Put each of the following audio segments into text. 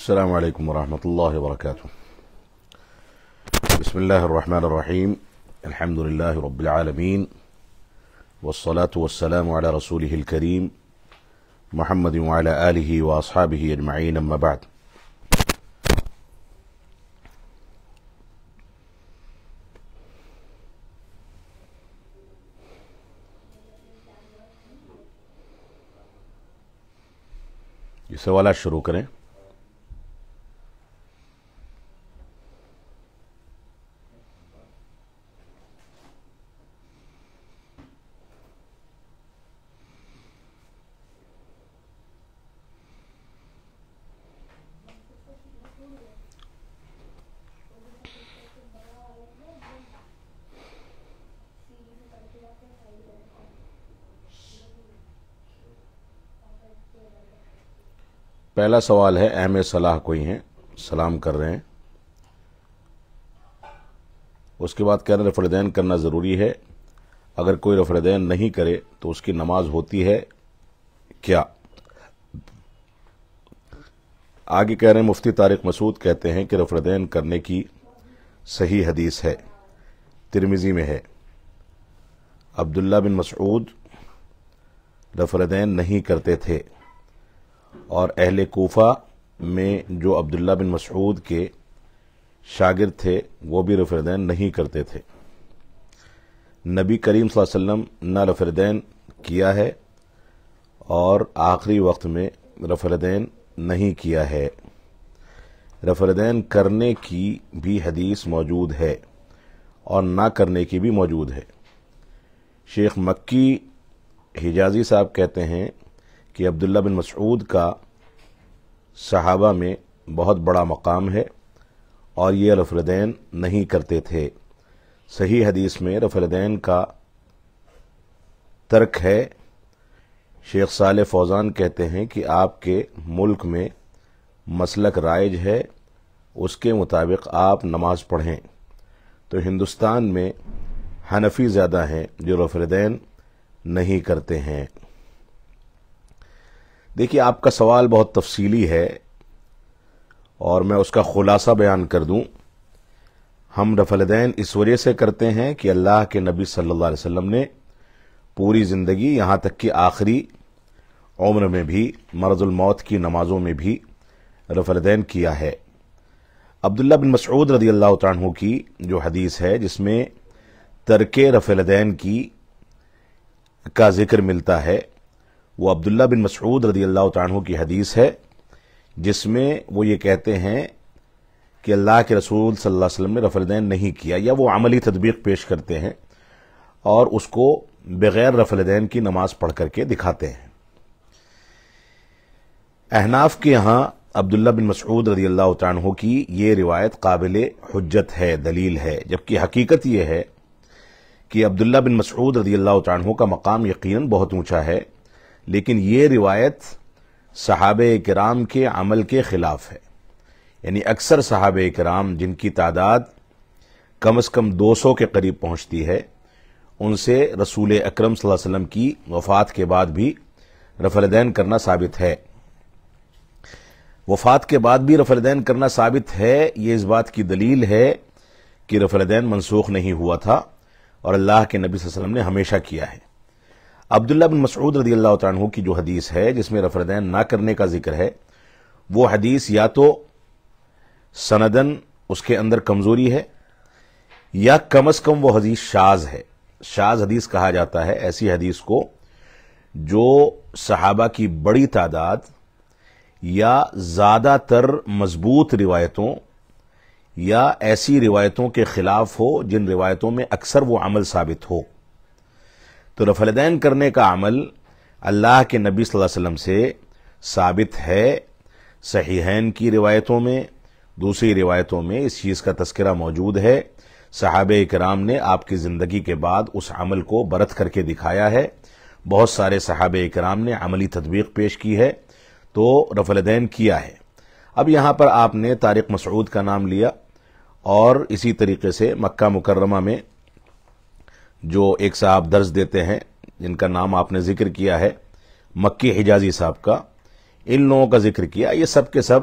السلام علیکم ورحمۃ اللہ وبرکاتہ۔ بسم اللہ الرحمن الرحیم، الحمد للہ رب العالمین، والصلاة والسلام علی رسولہ الکریم محمد وعلی آلہ واصحابہ اجمعین، اما بعد۔ یہ سوالات شروع کریں۔ پہلا سوال ہے، اہم صلاح کوئی ہیں، سلام کر رہے ہیں، اس کے بعد کہہ رہے ہیں رفع الیدین کرنا ضروری ہے، اگر کوئی رفع الیدین نہیں کرے تو اس کی نماز ہوتی ہے کیا؟ آگے کہہ رہے ہیں مفتی طارق مسعود کہتے ہیں کہ رفع الیدین کرنے کی صحیح حدیث ہے، ترمذی میں ہے، عبداللہ بن مسعود رفع الیدین نہیں کرتے تھے، اور اہل کوفہ میں جو عبداللہ بن مسعود کے شاگرد تھے وہ بھی رفع الیدین نہیں کرتے تھے۔ نبی کریم صلی اللہ علیہ وسلم نہ رفع الیدین کیا ہے اور آخری وقت میں رفع الیدین نہیں کیا ہے۔ رفع الیدین کرنے کی بھی حدیث موجود ہے اور نہ کرنے کی بھی موجود ہے۔ شیخ مکی حجازی صاحب کہتے ہیں کہ عبداللہ بن مسعود کا صحابہ میں بہت بڑا مقام ہے اور یہ رفع الیدین نہیں کرتے تھے۔ صحیح حدیث میں رفع الیدین کا ترک ہے۔ شیخ صالح فوزان کہتے ہیں کہ آپ کے ملک میں مسلک رائج ہے، اس کے مطابق آپ نماز پڑھیں، تو ہندوستان میں حنفی زیادہ ہیں جو رفع الیدین نہیں کرتے ہیں۔ دیکھیے، آپ کا سوال بہت تفصیلی ہے اور میں اس کا خلاصہ بیان کر دوں۔ ہم رفع الیدین اس وجہ سے کرتے ہیں کہ اللہ کے نبی صلی اللہ علیہ وسلم نے پوری زندگی، یہاں تک کہ آخری عمر میں بھی، مرض الموت کی نمازوں میں بھی رفع الیدین کیا ہے۔ عبداللہ بن مسعود رضی اللہ تعالیٰ عنہ کی جو حدیث ہے جس میں ترک رفع الیدین کا ذکر ملتا ہے، وہ عبداللہ بن مسعود رضی اللہ تعالیٰ عنہ کی حدیث ہے جس میں وہ یہ کہتے ہیں کہ اللہ کے رسول صلی اللہ علیہ وسلم نے رفع الیدین نہیں کیا، یا وہ عملی تطبیق پیش کرتے ہیں اور اس کو بغیر رفع الیدین کی نماز پڑھ کر کے دکھاتے ہیں۔ احناف کے یہاں عبداللہ بن مسعود رضی اللہ تعالیٰ عنہ کی یہ روایت قابل حجت ہے، دلیل ہے، جبکہ حقیقت یہ ہے کہ عبداللہ بن مسعود رضی اللہ تعالیٰ عنہ کا مقام یقیناً بہت اونچا ہے، لیکن یہ روایت صحابہ کرام کے عمل کے خلاف ہے۔ یعنی اکثر صحابہ کرام، جن کی تعداد کم از کم 200 کے قریب پہنچتی ہے، ان سے رسول اکرم صلی اللہ علیہ وسلم کی وفات کے بعد بھی رفع الیدین کرنا ثابت ہے۔ وفات کے بعد بھی رفع الیدین کرنا ثابت ہے، یہ اس بات کی دلیل ہے کہ رفع الیدین منسوخ نہیں ہوا تھا اور اللہ کے نبی صلی اللہ علیہ وسلم نے ہمیشہ کیا ہے۔ عبداللہ بن مسعود رضی اللہ تعالیٰ عنہ کی جو حدیث ہے جس میں رفع الیدین نہ کرنے کا ذکر ہے، وہ حدیث یا تو سندن اس کے اندر کمزوری ہے، یا کم از کم وہ حدیث شاذ ہے۔ شاذ حدیث کہا جاتا ہے ایسی حدیث کو جو صحابہ کی بڑی تعداد یا زیادہ تر مضبوط روایتوں یا ایسی روایتوں کے خلاف ہو جن روایتوں میں اکثر وہ عمل ثابت ہو۔ تو رفع الیدین کرنے کا عمل اللہ کے نبی صلی اللہ علیہ وسلم سے ثابت ہے، صحیحین کی روایتوں میں، دوسری روایتوں میں اس چیز کا تذکرہ موجود ہے۔ صحابہ کرام نے آپ کی زندگی کے بعد اس عمل کو برت کر کے دکھایا ہے، بہت سارے صحابہ کرام نے عملی تطبیق پیش کی ہے، تو رفع الیدین کیا ہے۔ اب یہاں پر آپ نے طارق مسعود کا نام لیا، اور اسی طریقے سے مکہ مکرمہ میں جو ایک صاحب درس دیتے ہیں جن کا نام آپ نے ذکر کیا ہے، مکی حجازی صاحب کا، ان لوگوں کا ذکر کیا، یہ سب کے سب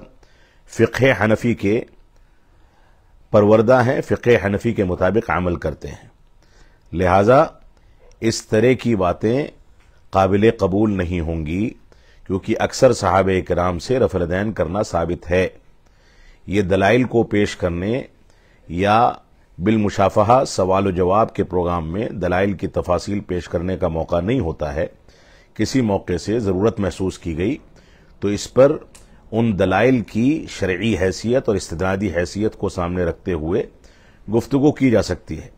فقہ حنفی کے پروردہ ہیں، فقہ حنفی کے مطابق عمل کرتے ہیں، لہذا اس طرح کی باتیں قابل قبول نہیں ہوں گی، کیونکہ اکثر صحابہ کرام سے رفع الیدین کرنا ثابت ہے۔ یہ دلائل کو پیش کرنے یا بالمشافہہ سوال و جواب کے پروگرام میں دلائل کی تفاصیل پیش کرنے کا موقع نہیں ہوتا ہے۔ کسی موقع سے ضرورت محسوس کی گئی تو اس پر ان دلائل کی شرعی حیثیت اور استدلادی حیثیت کو سامنے رکھتے ہوئے گفتگو کی جا سکتی ہے۔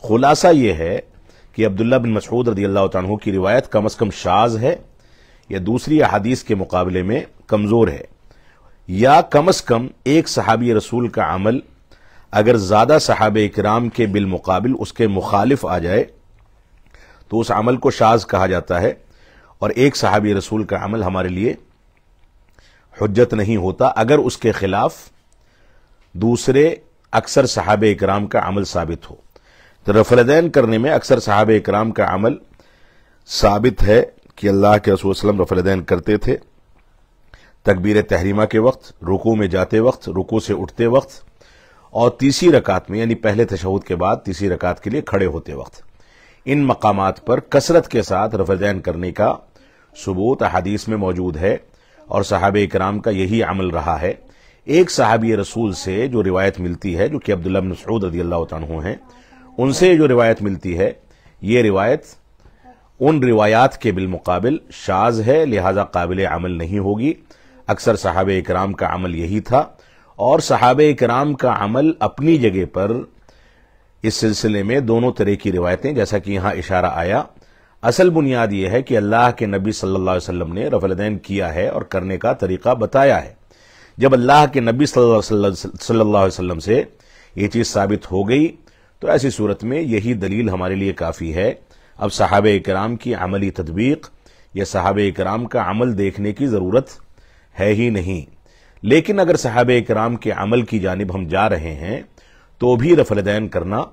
خلاصہ یہ ہے کہ عبداللہ بن مسعود رضی اللہ تعالیٰ عنہ کی روایت کم از کم شاذ ہے یا دوسری احادیث کے مقابلے میں کمزور ہے، یا کم از کم ایک صحابی رسول کا عمل اگر زیادہ صحابہ کرام کے بالمقابل اس کے مخالف آ جائے تو اس عمل کو شاذ کہا جاتا ہے، اور ایک صحابی رسول کا عمل ہمارے لیے حجت نہیں ہوتا اگر اس کے خلاف دوسرے اکثر صحابہ کرام کا عمل ثابت ہو۔ تو رفع الیدین کرنے میں اکثر صحابہ کرام کا عمل ثابت ہے کہ اللہ کے رسول صلی اللہ علیہ وسلم رفع الیدین کرتے تھے تکبیر تحریمہ کے وقت، رکوع میں جاتے وقت، رکوع سے اٹھتے وقت، اور تیسری رکعت میں یعنی پہلے تشہد کے بعد تیسری رکعت کے لیے کھڑے ہوتے وقت۔ ان مقامات پر کثرت کے ساتھ رفع الیدین کرنے کا ثبوت احادیث میں موجود ہے، اور صحابہ کرام کا یہی عمل رہا ہے۔ ایک صحابی رسول سے جو روایت ملتی ہے جو کہ عبداللہ بن مسعود رضی اللہ تعالیٰ عنہ ہیں، ان سے جو روایت ملتی ہے یہ روایت ان روایات کے بالمقابل شاذ ہے، لہذا قابل عمل نہیں ہوگی۔ اکثر صحابہ کرام کا عمل یہی تھا، اور صحابہ کرام کا عمل اپنی جگہ پر اس سلسلے میں دونوں طرح کی روایتیں جیسا کہ یہاں اشارہ آیا۔ اصل بنیاد یہ ہے کہ اللہ کے نبی صلی اللہ علیہ وسلم نے رفع الیدین کیا ہے اور کرنے کا طریقہ بتایا ہے۔ جب اللہ کے نبی صلی اللہ علیہ وسلم سے یہ چیز ثابت ہو گئی تو ایسی صورت میں یہی دلیل ہمارے لیے کافی ہے۔ اب صحابہ کرام کی عملی تطبیق یا صحابہ کرام کا عمل دیکھنے کی ضرورت ہے ہی نہیں، لیکن اگر صحابہ کرام کے عمل کی جانب ہم جا رہے ہیں تو بھی رفع الیدین کرنا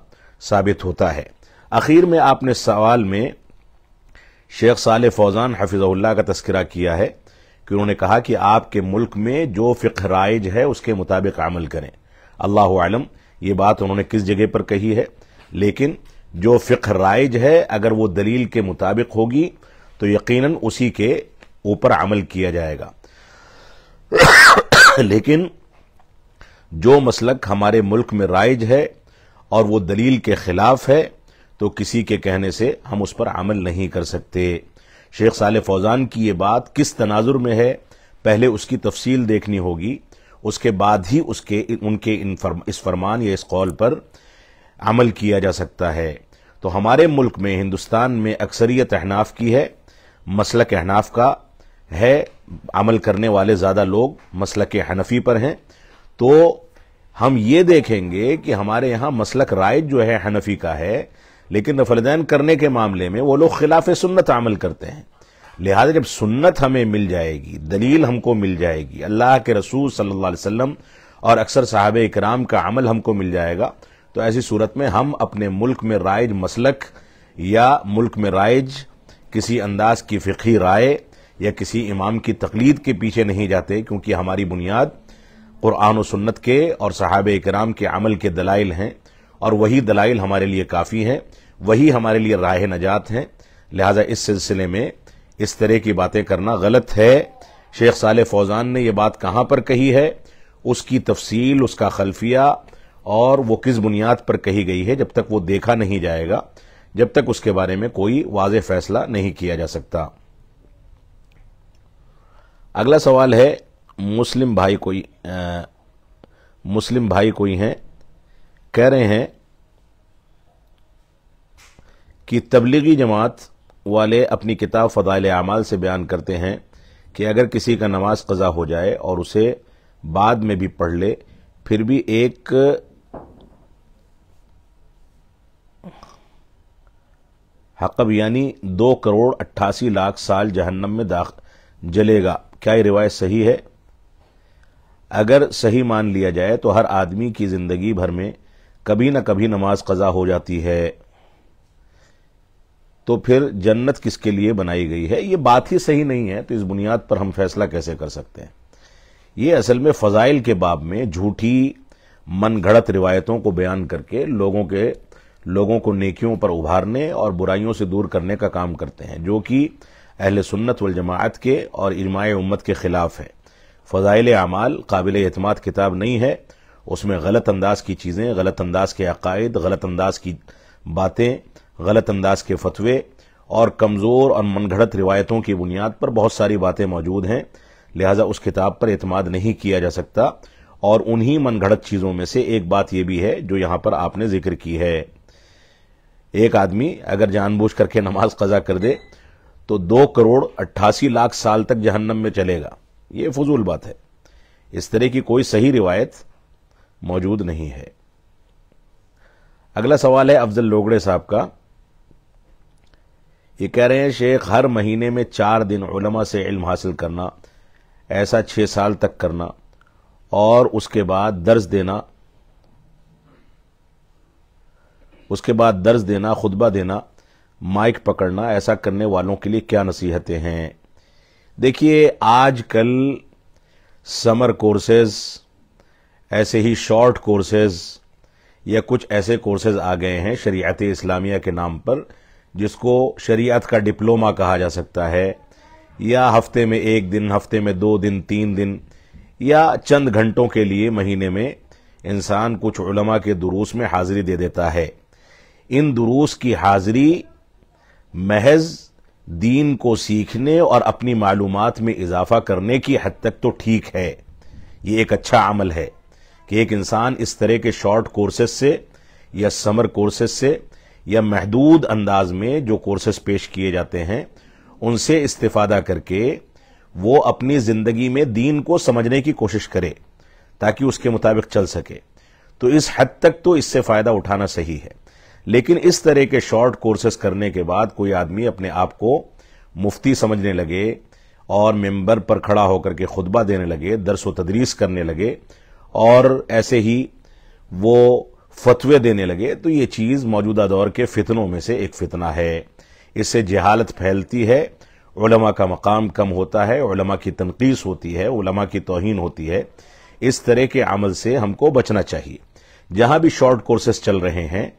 ثابت ہوتا ہے۔ اخیر میں آپ نے سوال میں شیخ صالح فوزان حفظہ اللہ کا تذکرہ کیا ہے کہ انہوں نے کہا کہ آپ کے ملک میں جو فقہ رائج ہے اس کے مطابق عمل کریں۔ اللہ اعلم یہ بات انہوں نے کس جگہ پر کہی ہے، لیکن جو فقہ رائج ہے اگر وہ دلیل کے مطابق ہوگی تو یقیناً اسی کے اوپر عمل کیا جائے گا، لیکن جو مسلک ہمارے ملک میں رائج ہے اور وہ دلیل کے خلاف ہے تو کسی کے کہنے سے ہم اس پر عمل نہیں کر سکتے۔ شیخ صالح فوزان کی یہ بات کس تناظر میں ہے، پہلے اس کی تفصیل دیکھنی ہوگی، اس کے بعد ہی ان کے اس فرمان یا اس قول پر عمل کیا جا سکتا ہے۔ تو ہمارے ملک میں ہندوستان میں اکثریت احناف کی ہے، مسلک احناف کا ہے، عمل کرنے والے زیادہ لوگ مسلک حنفی پر ہیں، تو ہم یہ دیکھیں گے کہ ہمارے یہاں مسلک رائج جو ہے حنفی کا ہے، لیکن رفع الیدین کرنے کے معاملے میں وہ لوگ خلاف سنت عمل کرتے ہیں۔ لہذا جب سنت ہمیں مل جائے گی، دلیل ہم کو مل جائے گی، اللہ کے رسول صلی اللہ علیہ وسلم اور اکثر صحابہ کرام کا عمل ہم کو مل جائے گا، تو ایسی صورت میں ہم اپنے ملک میں رائج مسلک یا ملک میں رائج کسی انداز کی فقہی رائے یا کسی امام کی تقلید کے پیچھے نہیں جاتے، کیونکہ ہماری بنیاد قرآن و سنت کے اور صحابہ کرام کے عمل کے دلائل ہیں، اور وہی دلائل ہمارے لیے کافی ہیں، وہی ہمارے لیے راہ نجات ہیں۔ لہذا اس سلسلے میں اس طرح کی باتیں کرنا غلط ہے۔ شیخ صالح فوزان نے یہ بات کہاں پر کہی ہے، اس کی تفصیل، اس کا خلفیہ اور وہ کس بنیاد پر کہی گئی ہے، جب تک وہ دیکھا نہیں جائے گا، جب تک اس کے بارے میں کوئی واضح فیصلہ نہیں کیا جا سکتا۔ اگلا سوال ہے مسلم بھائی کوئی ہیں، کہہ رہے ہیں کہ تبلیغی جماعت والے اپنی کتاب فضائل اعمال سے بیان کرتے ہیں کہ اگر کسی کا نماز قضا ہو جائے اور اسے بعد میں بھی پڑھ لے پھر بھی ایک حقب یعنی 2,88,00,000 سال جہنم میں جلے گا، کیا یہ روایت صحیح ہے؟ اگر صحیح مان لیا جائے تو ہر آدمی کی زندگی بھر میں کبھی نہ کبھی نماز قضا ہو جاتی ہے، تو پھر جنت کس کے لیے بنائی گئی ہے؟ یہ بات ہی صحیح نہیں ہے، تو اس بنیاد پر ہم فیصلہ کیسے کر سکتے ہیں؟ یہ اصل میں فضائل کے باب میں جھوٹی من گھڑت روایتوں کو بیان کر کے لوگوں کو نیکیوں پر ابھارنے اور برائیوں سے دور کرنے کا کام کرتے ہیں، جو کہ اہل سنت والجماعت کے اور اجماع امت کے خلاف ہے۔ فضائل اعمال قابل اعتماد کتاب نہیں ہے، اس میں غلط انداز کی چیزیں، غلط انداز کے عقائد، غلط انداز کی باتیں، غلط انداز کے فتوے اور کمزور اور من گھڑت روایتوں کی بنیاد پر بہت ساری باتیں موجود ہیں، لہذا اس کتاب پر اعتماد نہیں کیا جا سکتا۔ اور انہی من گھڑت چیزوں میں سے ایک بات یہ بھی ہے جو یہاں پر آپ نے ذکر کی ہے۔ ایک آدمی اگر جان بوجھ کر کے نماز قضا کر دے تو 2,88,00,000 سال تک جہنم میں چلے گا، یہ فضول بات ہے، اس طرح کی کوئی صحیح روایت موجود نہیں ہے۔ اگلا سوال ہے افضل لوگڑے صاحب کا، یہ کہہ رہے ہیں شیخ ہر مہینے میں 4 دن علماء سے علم حاصل کرنا، ایسا 6 سال تک کرنا اور اس کے بعد درس دینا، خطبہ دینا، مائک پکڑنا، ایسا کرنے والوں کے لیے کیا نصیحتیں ہیں؟ دیکھیے آج کل سمر کورسز، ایسے ہی شارٹ کورسز یا کچھ ایسے کورسز آ گئے ہیں شریعت اسلامیہ کے نام پر، جس کو شریعت کا ڈپلومہ کہا جا سکتا ہے، یا ہفتے میں 1 دن، ہفتے میں 2 دن، 3 دن یا چند گھنٹوں کے لیے مہینے میں انسان کچھ علماء کے دروس میں حاضری دے دیتا ہے۔ ان دروس کی حاضری محض دین کو سیکھنے اور اپنی معلومات میں اضافہ کرنے کی حد تک تو ٹھیک ہے، یہ ایک اچھا عمل ہے کہ ایک انسان اس طرح کے شارٹ کورسز سے یا سمر کورسز سے یا محدود انداز میں جو کورسز پیش کیے جاتے ہیں ان سے استفادہ کر کے وہ اپنی زندگی میں دین کو سمجھنے کی کوشش کرے تاکہ اس کے مطابق چل سکے، تو اس حد تک تو اس سے فائدہ اٹھانا صحیح ہے۔ لیکن اس طرح کے شارٹ کورسز کرنے کے بعد کوئی آدمی اپنے آپ کو مفتی سمجھنے لگے اور ممبر پر کھڑا ہو کر کے خطبہ دینے لگے، درس و تدریس کرنے لگے اور ایسے ہی وہ فتوے دینے لگے، تو یہ چیز موجودہ دور کے فتنوں میں سے ایک فتنہ ہے۔ اس سے جہالت پھیلتی ہے، علماء کا مقام کم ہوتا ہے، علماء کی تنقیص ہوتی ہے، علماء کی توہین ہوتی ہے۔ اس طرح کے عمل سے ہم کو بچنا چاہیے۔ جہاں بھی شارٹ کورسز چل رہے ہیں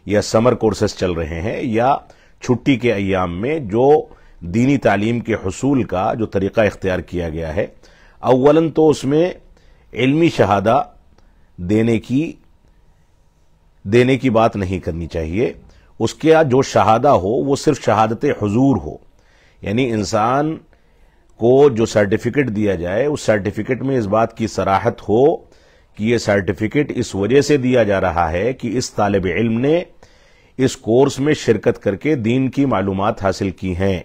یا سمر کورسز چل رہے ہیں یا چھٹی کے ایام میں جو دینی تعلیم کے حصول کا جو طریقہ اختیار کیا گیا ہے، اولاً تو اس میں علمی شہادہ دینے کی بات نہیں کرنی چاہیے۔ اس کے جو شہادہ ہو وہ صرف شہادت حضور ہو، یعنی انسان کو جو سرٹیفکیٹ دیا جائے اس سرٹیفکیٹ میں اس بات کی صراحت ہو کہ یہ سرٹیفکیٹ اس وجہ سے دیا جا رہا ہے کہ اس طالب علم نے اس کورس میں شرکت کر کے دین کی معلومات حاصل کی ہیں،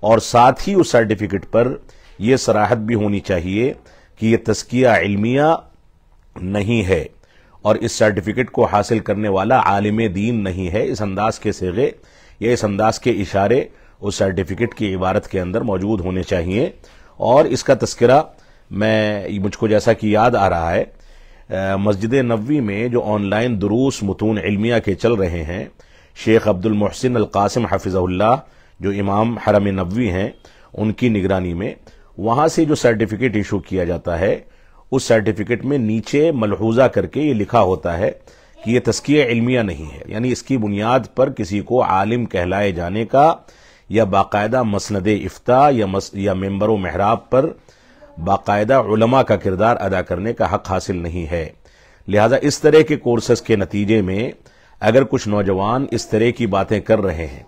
اور ساتھ ہی اس سرٹیفکیٹ پر یہ صراحت بھی ہونی چاہیے کہ یہ تزکیہ علمیہ نہیں ہے اور اس سرٹیفکیٹ کو حاصل کرنے والا عالم دین نہیں ہے۔ اس انداز کے صیغے یا اس انداز کے اشارے اس سرٹیفکیٹ کی عبارت کے اندر موجود ہونے چاہیے، اور اس کا تذکرہ مجھ کو جیسا کہ یاد آ رہا ہے، مسجد نبوی میں جو آن لائن دروس متون علمیہ کے چل رہے ہیں، شیخ عبد المحسن القاسم حفظہ اللہ جو امام حرم نبوی ہیں ان کی نگرانی میں، وہاں سے جو سرٹیفکیٹ ایشو کیا جاتا ہے اس سرٹیفکیٹ میں نیچے ملحوظہ کر کے یہ لکھا ہوتا ہے کہ یہ تزکیہ علمیہ نہیں ہے، یعنی اس کی بنیاد پر کسی کو عالم کہلائے جانے کا یا باقاعدہ مسند افتاء یا ممبر و محراب پر باقاعدہ علماء کا کردار ادا کرنے کا حق حاصل نہیں ہے۔ لہذا اس طرح کے کورسز کے نتیجے میں اگر کچھ نوجوان اس طرح کی باتیں کر رہے ہیں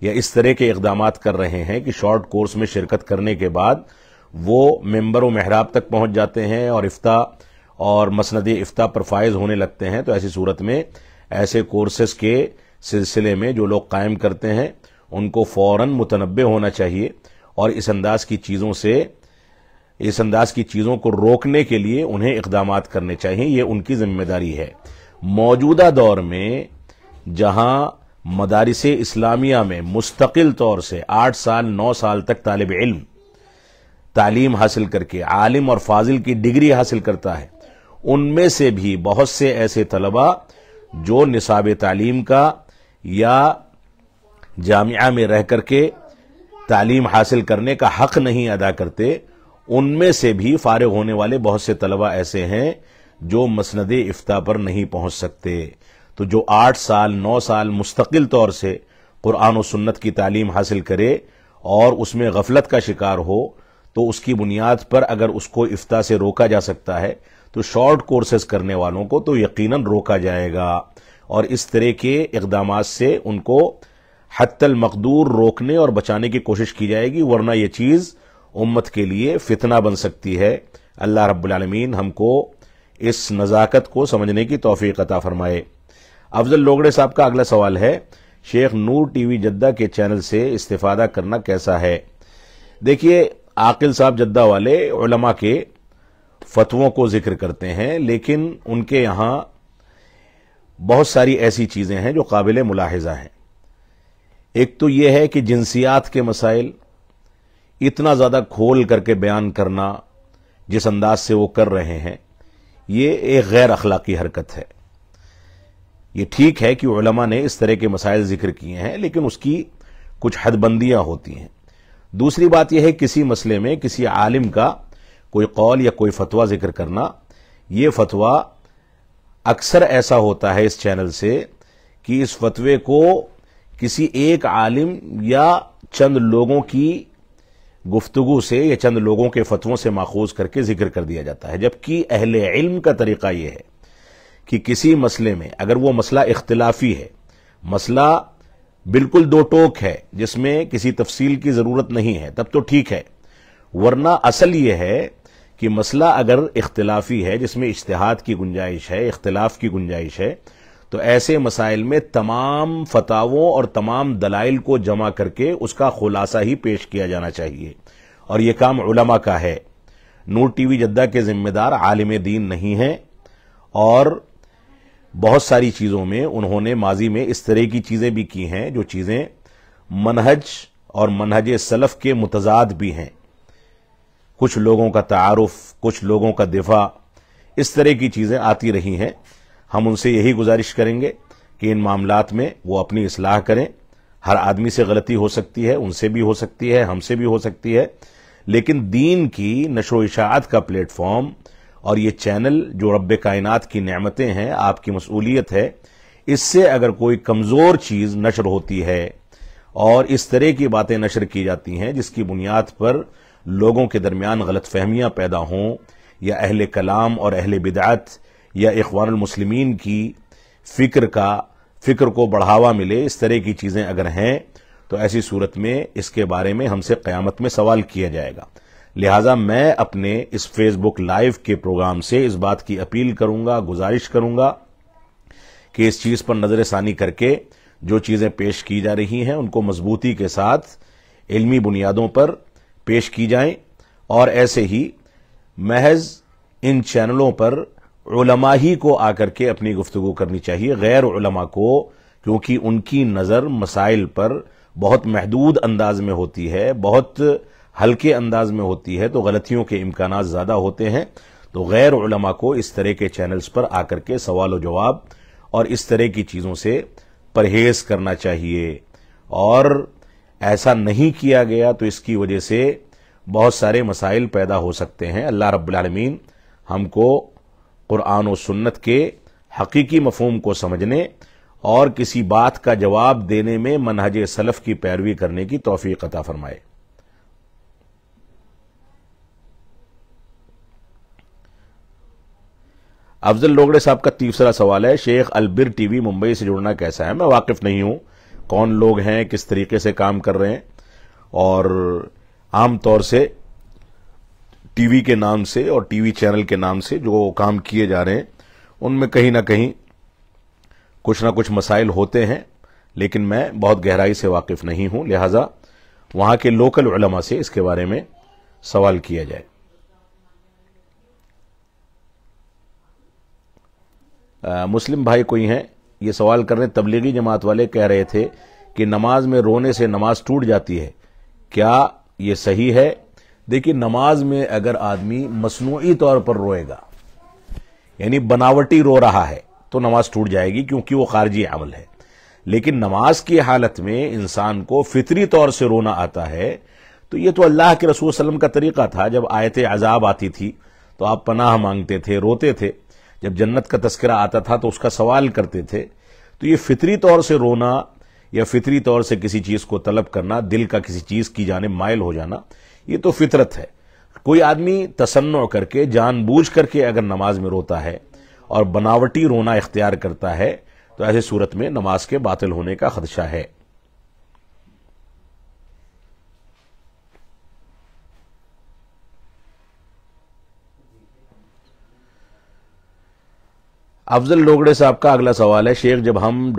یا اس طرح کے اقدامات کر رہے ہیں کہ شارٹ کورس میں شرکت کرنے کے بعد وہ ممبر و محراب تک پہنچ جاتے ہیں اور افتاء اور مسند افتاء پر فائز ہونے لگتے ہیں، تو ایسی صورت میں ایسے کورسز کے سلسلے میں جو لوگ قائم کرتے ہیں ان کو فوراً متنبہ ہونا چاہیے اور اس انداز کی چیزوں کو روکنے کے لیے انہیں اقدامات کرنے چاہیے، یہ ان کی ذمہ داری ہے۔ موجودہ دور میں جہاں مدارس اسلامیہ میں مستقل طور سے 8 سال 9 سال تک طالب علم تعلیم حاصل کر کے عالم اور فاضل کی ڈگری حاصل کرتا ہے، ان میں سے بھی بہت سے ایسے طلبہ جو نصاب تعلیم کا یا جامعہ میں رہ کر کے تعلیم حاصل کرنے کا حق نہیں ادا کرتے، ان میں سے بھی فارغ ہونے والے بہت سے طلبہ ایسے ہیں جو مسند افتاء پر نہیں پہنچ سکتے. تو جو 8 سال 9 سال مستقل طور سے قرآن و سنت کی تعلیم حاصل کرے اور اس میں غفلت کا شکار ہو تو اس کی بنیاد پر اگر اس کو افتاء سے روکا جا سکتا ہے تو شارٹ کورسز کرنے والوں کو تو یقیناً روکا جائے گا، اور اس طرح کے اقدامات سے ان کو حتی المقدور روکنے اور بچانے کی کوشش کی جائے گی، ورنہ یہ چیز امت کے لیے فتنہ بن سکتی ہے. اللہ رب العالمین ہم کو اس نزاکت کو سمجھنے کی توفیق عطا فرمائے. افضل لوگڑے صاحب کا اگلا سوال ہے، شیخ نور ٹی وی جدہ کے چینل سے استفادہ کرنا کیسا ہے؟ دیکھیے، عاقل صاحب جدہ والے علماء کے فتووں کو ذکر کرتے ہیں، لیکن ان کے یہاں بہت ساری ایسی چیزیں ہیں جو قابل ملاحظہ ہیں. ایک تو یہ ہے کہ جنسیات کے مسائل اتنا زیادہ کھول کر کے بیان کرنا جس انداز سے وہ کر رہے ہیں، یہ ایک غیر اخلاقی حرکت ہے. یہ ٹھیک ہے کہ علماء نے اس طرح کے مسائل ذکر کیے ہیں، لیکن اس کی کچھ حد بندیاں ہوتی ہیں. دوسری بات یہ ہے کسی مسئلے میں کسی عالم کا کوئی قول یا کوئی فتویٰ ذکر کرنا، یہ فتویٰ اکثر ایسا ہوتا ہے اس چینل سے کہ اس فتوے کو کسی ایک عالم یا چند لوگوں کی گفتگو سے یا چند لوگوں کے فتووں سے ماخوذ کر کے ذکر کر دیا جاتا ہے، جبکہ اہل علم کا طریقہ یہ ہے کہ کسی مسئلے میں اگر وہ مسئلہ اختلافی ہے، مسئلہ بالکل دو ٹوک ہے جس میں کسی تفصیل کی ضرورت نہیں ہے، تب تو ٹھیک ہے. ورنہ اصل یہ ہے کہ مسئلہ اگر اختلافی ہے جس میں اجتہاد کی گنجائش ہے، اختلاف کی گنجائش ہے، تو ایسے مسائل میں تمام فتاووں اور تمام دلائل کو جمع کر کے اس کا خلاصہ ہی پیش کیا جانا چاہیے، اور یہ کام علماء کا ہے. نور ٹی وی جدہ کے ذمہ دار عالم دین نہیں ہیں، اور بہت ساری چیزوں میں انہوں نے ماضی میں اس طرح کی چیزیں بھی کی ہیں جو چیزیں منہج اور منہج سلف کے متضاد بھی ہیں. کچھ لوگوں کا تعارف، کچھ لوگوں کا دفاع، اس طرح کی چیزیں آتی رہی ہیں. ہم ان سے یہی گزارش کریں گے کہ ان معاملات میں وہ اپنی اصلاح کریں. ہر آدمی سے غلطی ہو سکتی ہے، ان سے بھی ہو سکتی ہے، ہم سے بھی ہو سکتی ہے، لیکن دین کی نشر و اشاعت کا پلیٹ فارم اور یہ چینل جو رب کائنات کی نعمتیں ہیں، آپ کی مسئولیت ہے. اس سے اگر کوئی کمزور چیز نشر ہوتی ہے اور اس طرح کی باتیں نشر کی جاتی ہیں جس کی بنیاد پر لوگوں کے درمیان غلط فہمیاں پیدا ہوں، یا اہل کلام اور اہل بدعت یا اخوان المسلمین کی فکر کو بڑھاوا ملے، اس طرح کی چیزیں اگر ہیں تو ایسی صورت میں اس کے بارے میں ہم سے قیامت میں سوال کیا جائے گا. لہٰذا میں اپنے اس فیس بک لائیو کے پروگرام سے اس بات کی اپیل کروں گا، گزارش کروں گا کہ اس چیز پر نظر ثانی کر کے جو چیزیں پیش کی جا رہی ہیں ان کو مضبوطی کے ساتھ علمی بنیادوں پر پیش کی جائیں، اور ایسے ہی محض ان چینلوں پر علماء ہی کو آ کر کے اپنی گفتگو کرنی چاہیے، غیر علماء کو، کیونکہ ان کی نظر مسائل پر بہت محدود انداز میں ہوتی ہے، بہت ہلکے انداز میں ہوتی ہے، تو غلطیوں کے امکانات زیادہ ہوتے ہیں. تو غیر علماء کو اس طرح کے چینلز پر آ کر کے سوال و جواب اور اس طرح کی چیزوں سے پرہیز کرنا چاہیے، اور ایسا نہیں کیا گیا تو اس کی وجہ سے بہت سارے مسائل پیدا ہو سکتے ہیں. اللہ رب العالمین ہم کو قرآن و سنت کے حقیقی مفہوم کو سمجھنے اور کسی بات کا جواب دینے میں منہج سلف کی پیروی کرنے کی توفیق عطا فرمائے. افضل لوگڑے صاحب کا تیسرا سوال ہے، شیخ البر ٹی وی ممبئی سے جڑنا کیسا ہے؟ میں واقف نہیں ہوں کون لوگ ہیں، کس طریقے سے کام کر رہے ہیں، اور عام طور سے ٹی وی کے نام سے اور ٹی وی چینل کے نام سے جو کام کیے جا رہے ہیں ان میں کہیں نہ کہیں کچھ نہ کچھ مسائل ہوتے ہیں، لیکن میں بہت گہرائی سے واقف نہیں ہوں، لہذا وہاں کے لوکل علماء سے اس کے بارے میں سوال کیا جائے. مسلم بھائی کوئی ہیں یہ سوال کر رہے ہیں، تبلیغی جماعت والے کہہ رہے تھے کہ نماز میں رونے سے نماز ٹوٹ جاتی ہے، کیا یہ صحیح ہے؟ دیکھیے، نماز میں اگر آدمی مصنوعی طور پر روئے گا، یعنی بناوٹی رو رہا ہے، تو نماز ٹوٹ جائے گی کیونکہ وہ خارجی عمل ہے. لیکن نماز کی حالت میں انسان کو فطری طور سے رونا آتا ہے، تو یہ تو اللہ کے رسول صلی اللہ علیہ وسلم کا طریقہ تھا. جب آیت عذاب آتی تھی تو آپ پناہ مانگتے تھے, روتے تھے. جب جنت کا تذکرہ آتا تھا تو اس کا سوال کرتے تھے. تو یہ فطری طور سے رونا یا فطری طور سے کسی چیز کو طلب کرنا, دل کا کسی چیز کی جانب مائل ہو جانا, یہ تو فطرت ہے. کوئی آدمی تصنع کر کے, جان بوجھ کر کے اگر نماز میں روتا ہے اور بناوٹی رونا اختیار کرتا ہے تو ایسے صورت میں نماز کے باطل ہونے کا خدشہ ہے. افضل لوگڑے صاحب کا اگلا سوال ہے, شیخ جب ہم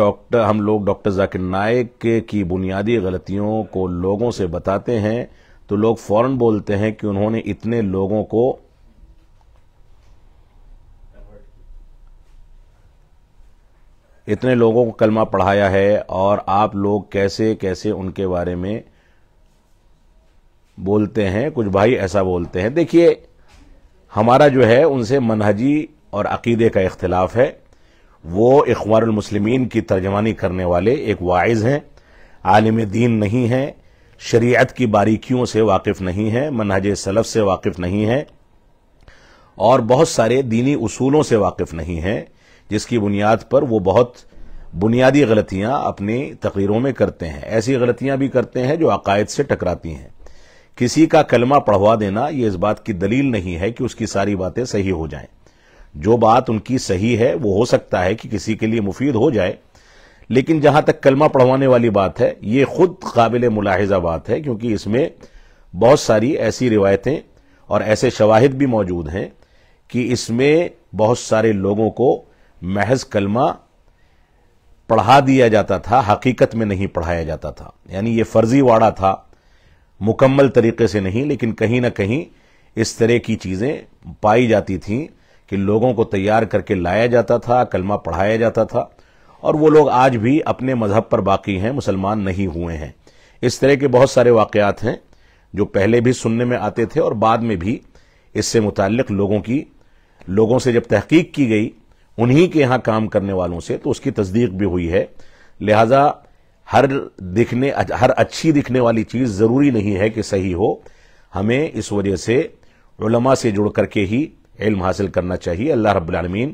لوگ ڈاکٹر ذاکر نائک کی بنیادی غلطیوں کو لوگوں سے بتاتے ہیں تو لوگ فوراً بولتے ہیں کہ انہوں نے اتنے لوگوں کو کلمہ پڑھایا ہے, اور آپ لوگ کیسے کیسے ان کے بارے میں بولتے ہیں. کچھ بھائی ایسا بولتے ہیں. دیکھیے, ہمارا جو ہے ان سے منہجی اور عقیدے کا اختلاف ہے. وہ اخوان المسلمین کی ترجمانی کرنے والے ایک واعظ ہیں, عالم دین نہیں ہیں, شریعت کی باریکیوں سے واقف نہیں ہیں, منہج سلف سے واقف نہیں ہیں, اور بہت سارے دینی اصولوں سے واقف نہیں ہیں, جس کی بنیاد پر وہ بہت بنیادی غلطیاں اپنی تقریروں میں کرتے ہیں. ایسی غلطیاں بھی کرتے ہیں جو عقائد سے ٹکراتی ہیں. کسی کا کلمہ پڑھوا دینا یہ اس بات کی دلیل نہیں ہے کہ اس کی ساری باتیں صحیح ہو جائیں. جو بات ان کی صحیح ہے وہ ہو سکتا ہے کہ کسی کے لیے مفید ہو جائے, لیکن جہاں تک کلمہ پڑھوانے والی بات ہے یہ خود قابل ملاحظہ بات ہے, کیونکہ اس میں بہت ساری ایسی روایتیں اور ایسے شواہد بھی موجود ہیں کہ اس میں بہت سارے لوگوں کو محض کلمہ پڑھا دیا جاتا تھا, حقیقت میں نہیں پڑھایا جاتا تھا. یعنی یہ فرضی واڑا تھا, مکمل طریقے سے نہیں, لیکن کہیں نہ کہیں اس طرح کی چیزیں پائی جاتی تھیں کہ لوگوں کو تیار کر کے لایا جاتا تھا, کلمہ پڑھایا جاتا تھا, اور وہ لوگ آج بھی اپنے مذہب پر باقی ہیں, مسلمان نہیں ہوئے ہیں. اس طرح کے بہت سارے واقعات ہیں جو پہلے بھی سننے میں آتے تھے, اور بعد میں بھی اس سے متعلق لوگوں سے جب تحقیق کی گئی انہی کے یہاں کام کرنے والوں سے, تو اس کی تصدیق بھی ہوئی ہے. لہذا ہر اچھی دکھنے والی چیز ضروری نہیں ہے کہ صحیح ہو. ہمیں اس وجہ سے علماء سے جڑ کر کے ہی علم حاصل کرنا چاہیے. اللہ رب العالمین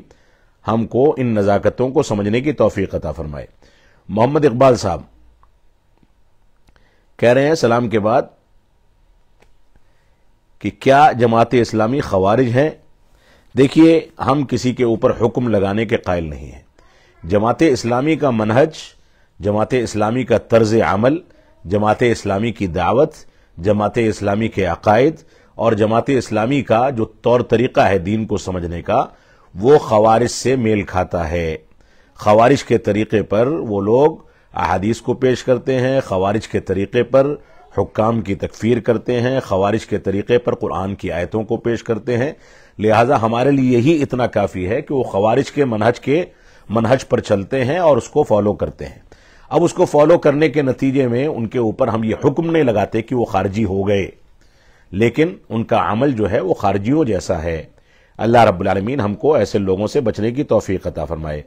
ہم کو ان نزاکتوں کو سمجھنے کی توفیق عطا فرمائے. محمد اقبال صاحب کہہ رہے ہیں سلام کے بعد کہ کیا جماعت اسلامی خوارج ہیں؟ دیکھیے, ہم کسی کے اوپر حکم لگانے کے قائل نہیں ہیں. جماعت اسلامی کا منہج, جماعت اسلامی کا طرز عمل, جماعت اسلامی کی دعوت, جماعت اسلامی کے عقائد اور جماعت اسلامی کا جو طور طریقہ ہے دین کو سمجھنے کا, وہ خوارج سے میل کھاتا ہے. خوارج کے طریقے پر وہ لوگ احادیث کو پیش کرتے ہیں, خوارج کے طریقے پر حکام کی تکفیر کرتے ہیں, خوارج کے طریقے پر قرآن کی آیتوں کو پیش کرتے ہیں. لہذا ہمارے لیے یہی اتنا کافی ہے کہ وہ خوارج کے منہج پر چلتے ہیں اور اس کو فالو کرتے ہیں. اب اس کو فالو کرنے کے نتیجے میں ان کے اوپر ہم یہ حکم نہیں لگاتے کہ وہ خارجی ہو گئے, لیکن ان کا عمل جو ہے وہ خارجیوں جیسا ہے. اللہ رب العالمین ہم کو ایسے لوگوں سے بچنے کی توفیق عطا فرمائے.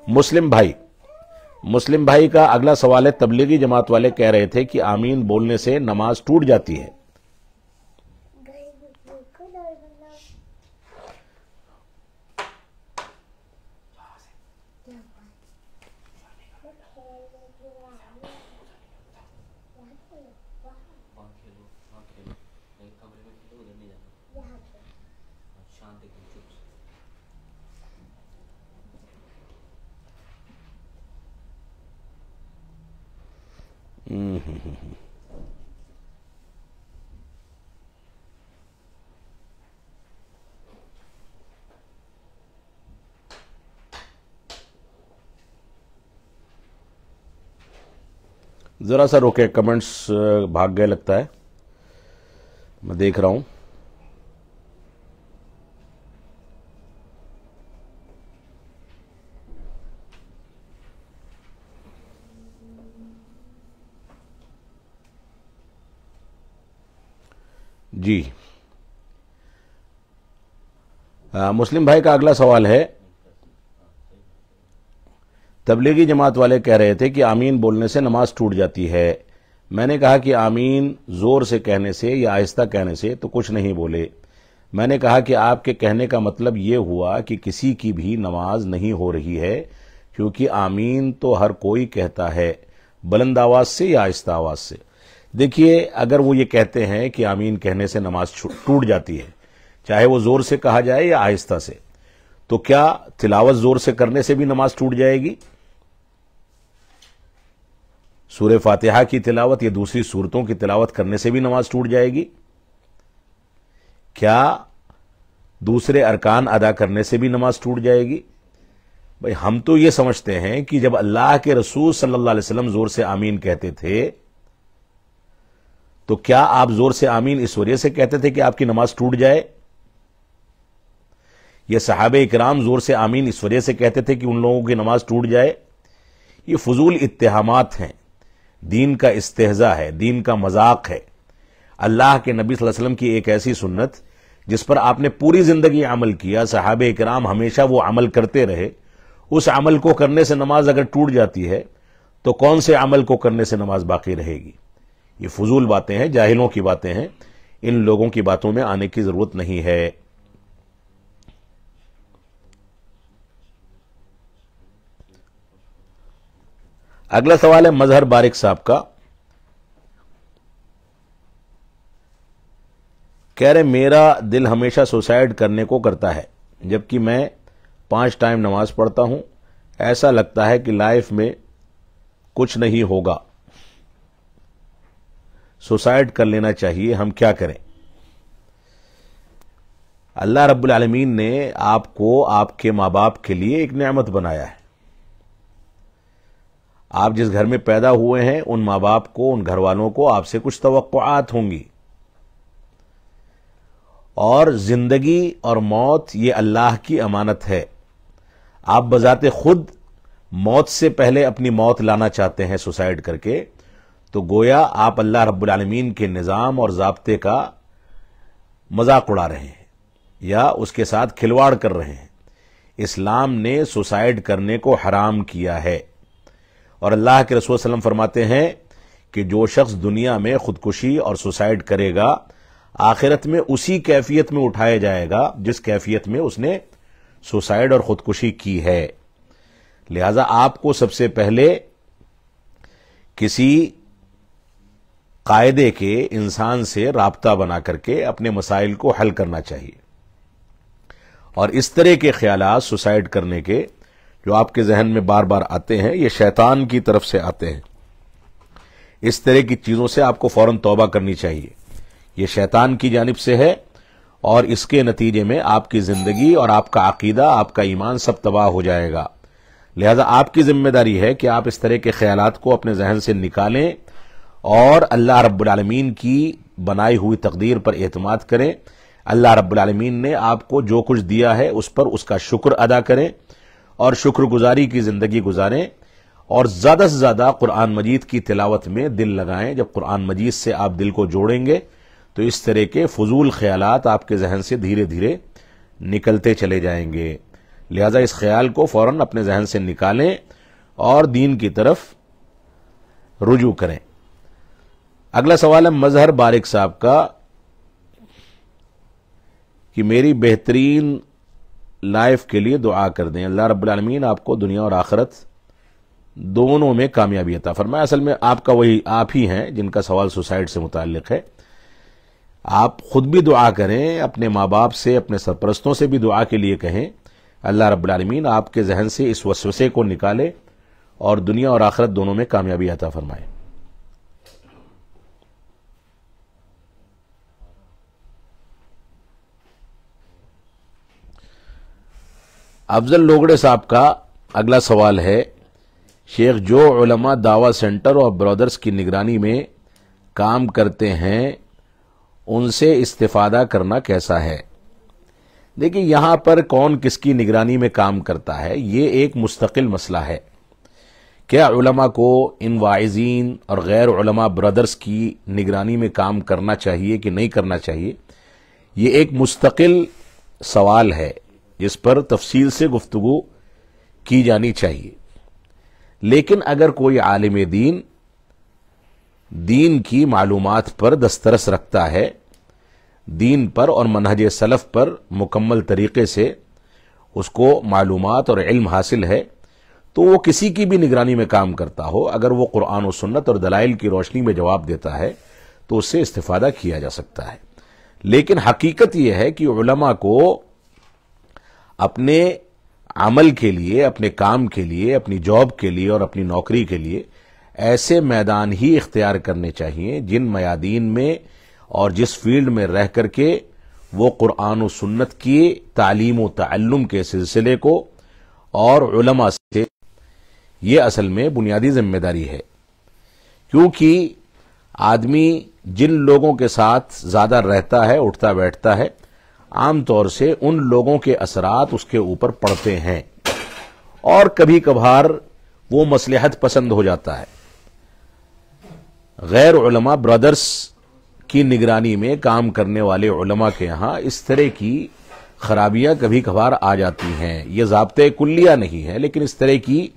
مسلم بھائی کا اگلا سوال ہے, تبلیغی جماعت والے کہہ رہے تھے کہ آمین بولنے سے نماز ٹوٹ جاتی ہے. ذرا سا روکے, کمنٹس بھاگ گئے لگتا ہے, میں دیکھ رہا ہوں. جی, مسلم بھائی کا اگلا سوال ہے, تبلیغی جماعت والے کہہ رہے تھے کہ آمین بولنے سے نماز ٹوٹ جاتی ہے. میں نے کہا کہ آمین زور سے کہنے سے یا آہستہ کہنے سے تو کچھ نہیں بولے. میں نے کہا کہ آپ کے کہنے کا مطلب یہ ہوا کہ کسی کی بھی نماز نہیں ہو رہی ہے، کیونکہ آمین تو ہر کوئی کہتا ہے، بلند آواز سے یا آہستہ آواز سے. دیکھیے، اگر وہ یہ کہتے ہیں کہ آمین کہنے سے نماز ٹوٹ جاتی ہے، چاہے وہ زور سے کہا جائے یا آہستہ سے، تو کیا تلاوت زور سے کرنے سے بھی نماز ٹوٹ جائے گی؟ سورہ فاتحہ کی تلاوت یا دوسری سورتوں کی تلاوت کرنے سے بھی نماز ٹوٹ جائے گی؟ کیا دوسرے ارکان ادا کرنے سے بھی نماز ٹوٹ جائے گی؟ بھئی ہم تو یہ سمجھتے ہیں کہ جب اللہ کے رسول صلی اللہ علیہ وسلم زور سے آمین کہتے تھے تو کیا آپ زور سے آمین اس وجہ سے کہتے تھے کہ آپ کی نماز ٹوٹ جائے؟ یہ صحابہ اکرام زور سے آمین اس وجہ سے کہتے تھے کہ ان لوگوں کی نماز ٹوٹ جائے؟ یہ فضول اتہامات ہیں، دین کا استہزاء ہے، دین کا مذاق ہے. اللہ کے نبی صلی اللہ علیہ وسلم کی ایک ایسی سنت جس پر آپ نے پوری زندگی عمل کیا، صحابہ اکرام ہمیشہ وہ عمل کرتے رہے، اس عمل کو کرنے سے نماز اگر ٹوٹ جاتی ہے تو کون سے عمل کو کرنے سے نماز باقی رہے گی؟ یہ فضول باتیں ہیں، جاہلوں کی باتیں ہیں، ان لوگوں کی باتوں میں آنے کی ضرورت نہیں ہے. اگلا سوال ہے مظہر بارک صاحب کا. کہہ رہے میرا دل ہمیشہ سوسائڈ کرنے کو کرتا ہے، جبکہ میں 5 ٹائم نماز پڑھتا ہوں. ایسا لگتا ہے کہ لائف میں کچھ نہیں ہوگا، سوسائڈ کر لینا چاہیے، ہم کیا کریں؟ اللہ رب العالمین نے آپ کو آپ کے ماں باپ کے لیے ایک نعمت بنایا ہے. آپ جس گھر میں پیدا ہوئے ہیں ان ماں باپ کو، ان گھر والوں کو آپ سے کچھ توقعات ہوں گی، اور زندگی اور موت یہ اللہ کی امانت ہے. آپ بذات خود موت سے پہلے اپنی موت لانا چاہتے ہیں سوسائڈ کر کے، تو گویا آپ اللہ رب العالمین کے نظام اور ضابطے کا مذاق اڑا رہے ہیں یا اس کے ساتھ کھلواڑ کر رہے ہیں. اسلام نے سوسائڈ کرنے کو حرام کیا ہے، اور اللہ کے رسول صلی اللہ علیہ وسلم فرماتے ہیں کہ جو شخص دنیا میں خودکشی اور سوسائڈ کرے گا، آخرت میں اسی کیفیت میں اٹھایا جائے گا جس کیفیت میں اس نے سوسائڈ اور خودکشی کی ہے. لہذا آپ کو سب سے پہلے کسی قاعدے کے انسان سے رابطہ بنا کر کے اپنے مسائل کو حل کرنا چاہیے. اور اس طرح کے خیالات سوسائڈ کرنے کے جو آپ کے ذہن میں بار بار آتے ہیں، یہ شیطان کی طرف سے آتے ہیں. اس طرح کی چیزوں سے آپ کو فوراً توبہ کرنی چاہیے. یہ شیطان کی جانب سے ہے، اور اس کے نتیجے میں آپ کی زندگی اور آپ کا عقیدہ، آپ کا ایمان سب تباہ ہو جائے گا. لہذا آپ کی ذمہ داری ہے کہ آپ اس طرح کے خیالات کو اپنے ذہن سے نکالیں اور اللہ رب العالمین کی بنائی ہوئی تقدیر پر اعتماد کریں. اللہ رب العالمین نے آپ کو جو کچھ دیا ہے اس پر اس کا شکر ادا کریں اور شکر گزاری کی زندگی گزاریں، اور زیادہ سے زیادہ قرآن مجید کی تلاوت میں دل لگائیں. جب قرآن مجید سے آپ دل کو جوڑیں گے تو اس طرح کے فضول خیالات آپ کے ذہن سے دھیرے دھیرے نکلتے چلے جائیں گے. لہذا اس خیال کو فوراً اپنے ذہن سے نکالیں اور دین کی طرف رجوع کریں. اگلا سوال ہے مظہر بارک صاحب کا کہ میری بہترین لائف کے لیے دعا کر دیں. اللہ رب العالمین آپ کو دنیا اور آخرت دونوں میں کامیابی عطا فرمائے. اصل میں آپ کا وہی آپ ہی ہیں جن کا سوال سوسائڈ سے متعلق ہے. آپ خود بھی دعا کریں، اپنے ماں باپ سے، اپنے سرپرستوں سے بھی دعا کے لیے کہیں. اللہ رب العالمین آپ کے ذہن سے اس وسوسے کو نکالے اور دنیا اور آخرت دونوں میں کامیابی عطا فرمائے. افضل لوگڑے صاحب کا اگلا سوال ہے، شیخ جو علماء دعوی سینٹر اور برادرز کی نگرانی میں کام کرتے ہیں ان سے استفادہ کرنا کیسا ہے؟ دیکھیں، یہاں پر کون کس کی نگرانی میں کام کرتا ہے یہ ایک مستقل مسئلہ ہے. کیا علماء کو ان واعظین اور غیر علماء برادرز کی نگرانی میں کام کرنا چاہیے کہ نہیں کرنا چاہیے، یہ ایک مستقل سوال ہے جس پر تفصیل سے گفتگو کی جانی چاہیے. لیکن اگر کوئی عالم دین دین کی معلومات پر دسترس رکھتا ہے، دین پر اور منہج سلف پر مکمل طریقے سے اس کو معلومات اور علم حاصل ہے، تو وہ کسی کی بھی نگرانی میں کام کرتا ہو، اگر وہ قرآن و سنت اور دلائل کی روشنی میں جواب دیتا ہے تو اس سے استفادہ کیا جا سکتا ہے۔ لیکن حقیقت یہ ہے کہ علماء کو اپنے عمل کے لیے، اپنے کام کے لیے، اپنی جاب کے لیے اور اپنی نوکری کے لیے ایسے میدان ہی اختیار کرنے چاہیے جن میادین میں اور جس فیلڈ میں رہ کر کے وہ قرآن و سنت کی تعلیم و تعلم کے سلسلے کو اور علماء سے، یہ اصل میں بنیادی ذمہ داری ہے، کیونکہ آدمی جن لوگوں کے ساتھ زیادہ رہتا ہے، اٹھتا بیٹھتا ہے، عام طور سے ان لوگوں کے اثرات اس کے اوپر پڑتے ہیں، اور کبھی کبھار وہ مصلحت پسند ہو جاتا ہے۔ غیر علماء برادرز کی نگرانی میں کام کرنے والے علماء کے ہاں اس طرح کی خرابیاں کبھی کبھار آ جاتی ہیں۔ یہ ضابطۂ کلیہ نہیں ہے، لیکن اس طرح کی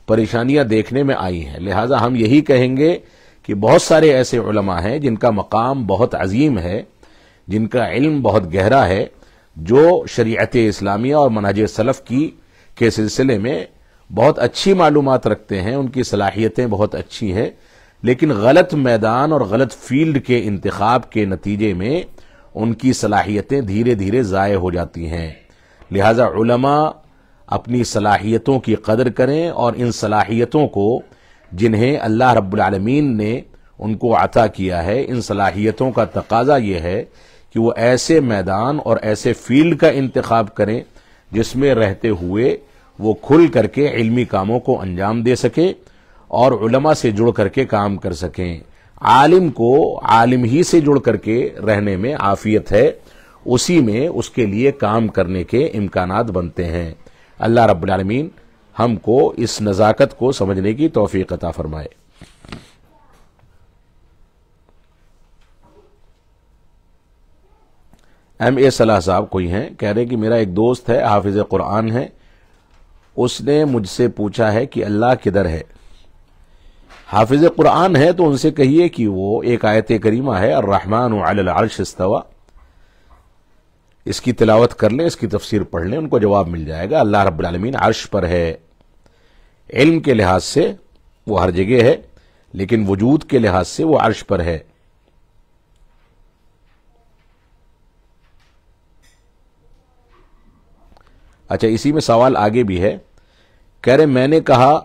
پریشانیاں دیکھنے میں آئی ہیں۔ لہٰذا ہم یہی کہیں گے کہ بہت سارے ایسے علماء ہیں جن کا مقام بہت عظیم ہے، جن کا علم بہت گہرا ہے، جو شریعت اسلامیہ اور منہج سلف کے سلسلے میں بہت اچھی معلومات رکھتے ہیں، ان کی صلاحیتیں بہت اچھی ہیں، لیکن غلط میدان اور غلط فیلڈ کے انتخاب کے نتیجے میں ان کی صلاحیتیں دھیرے دھیرے ضائع ہو جاتی ہیں۔ لہذا علماء اپنی صلاحیتوں کی قدر کریں، اور ان صلاحیتوں کو جنہیں اللہ رب العالمین نے ان کو عطا کیا ہے، ان صلاحیتوں کا تقاضا یہ ہے کہ وہ ایسے میدان اور ایسے فیلڈ کا انتخاب کریں جس میں رہتے ہوئے وہ کھل کر کے علمی کاموں کو انجام دے سکیں اور علماء سے جڑ کر کے کام کر سکیں۔ عالم کو عالم ہی سے جڑ کر کے رہنے میں عافیت ہے، اسی میں اس کے لیے کام کرنے کے امکانات بنتے ہیں۔ اللہ رب العالمین ہم کو اس نزاکت کو سمجھنے کی توفیق عطا فرمائے۔ ایم اے صلاح صاحب کوئی ہیں، کہہ رہے کہ میرا ایک دوست ہے، حافظ قرآن ہے، اس نے مجھ سے پوچھا ہے کہ اللہ کدھر ہے؟ حافظ قرآن ہے تو ان سے کہیے کہ وہ ایک آیت کریمہ ہے، الرحمن علی العرش استوى، اس کی تلاوت کر لیں، اس کی تفسیر پڑھ لیں، ان کو جواب مل جائے گا۔ اللہ رب العالمین عرش پر ہے، علم کے لحاظ سے وہ ہر جگہ ہے، لیکن وجود کے لحاظ سے وہ عرش پر ہے۔ اچھا، اسی میں سوال آگے بھی ہے، کہہ رہے میں نے کہا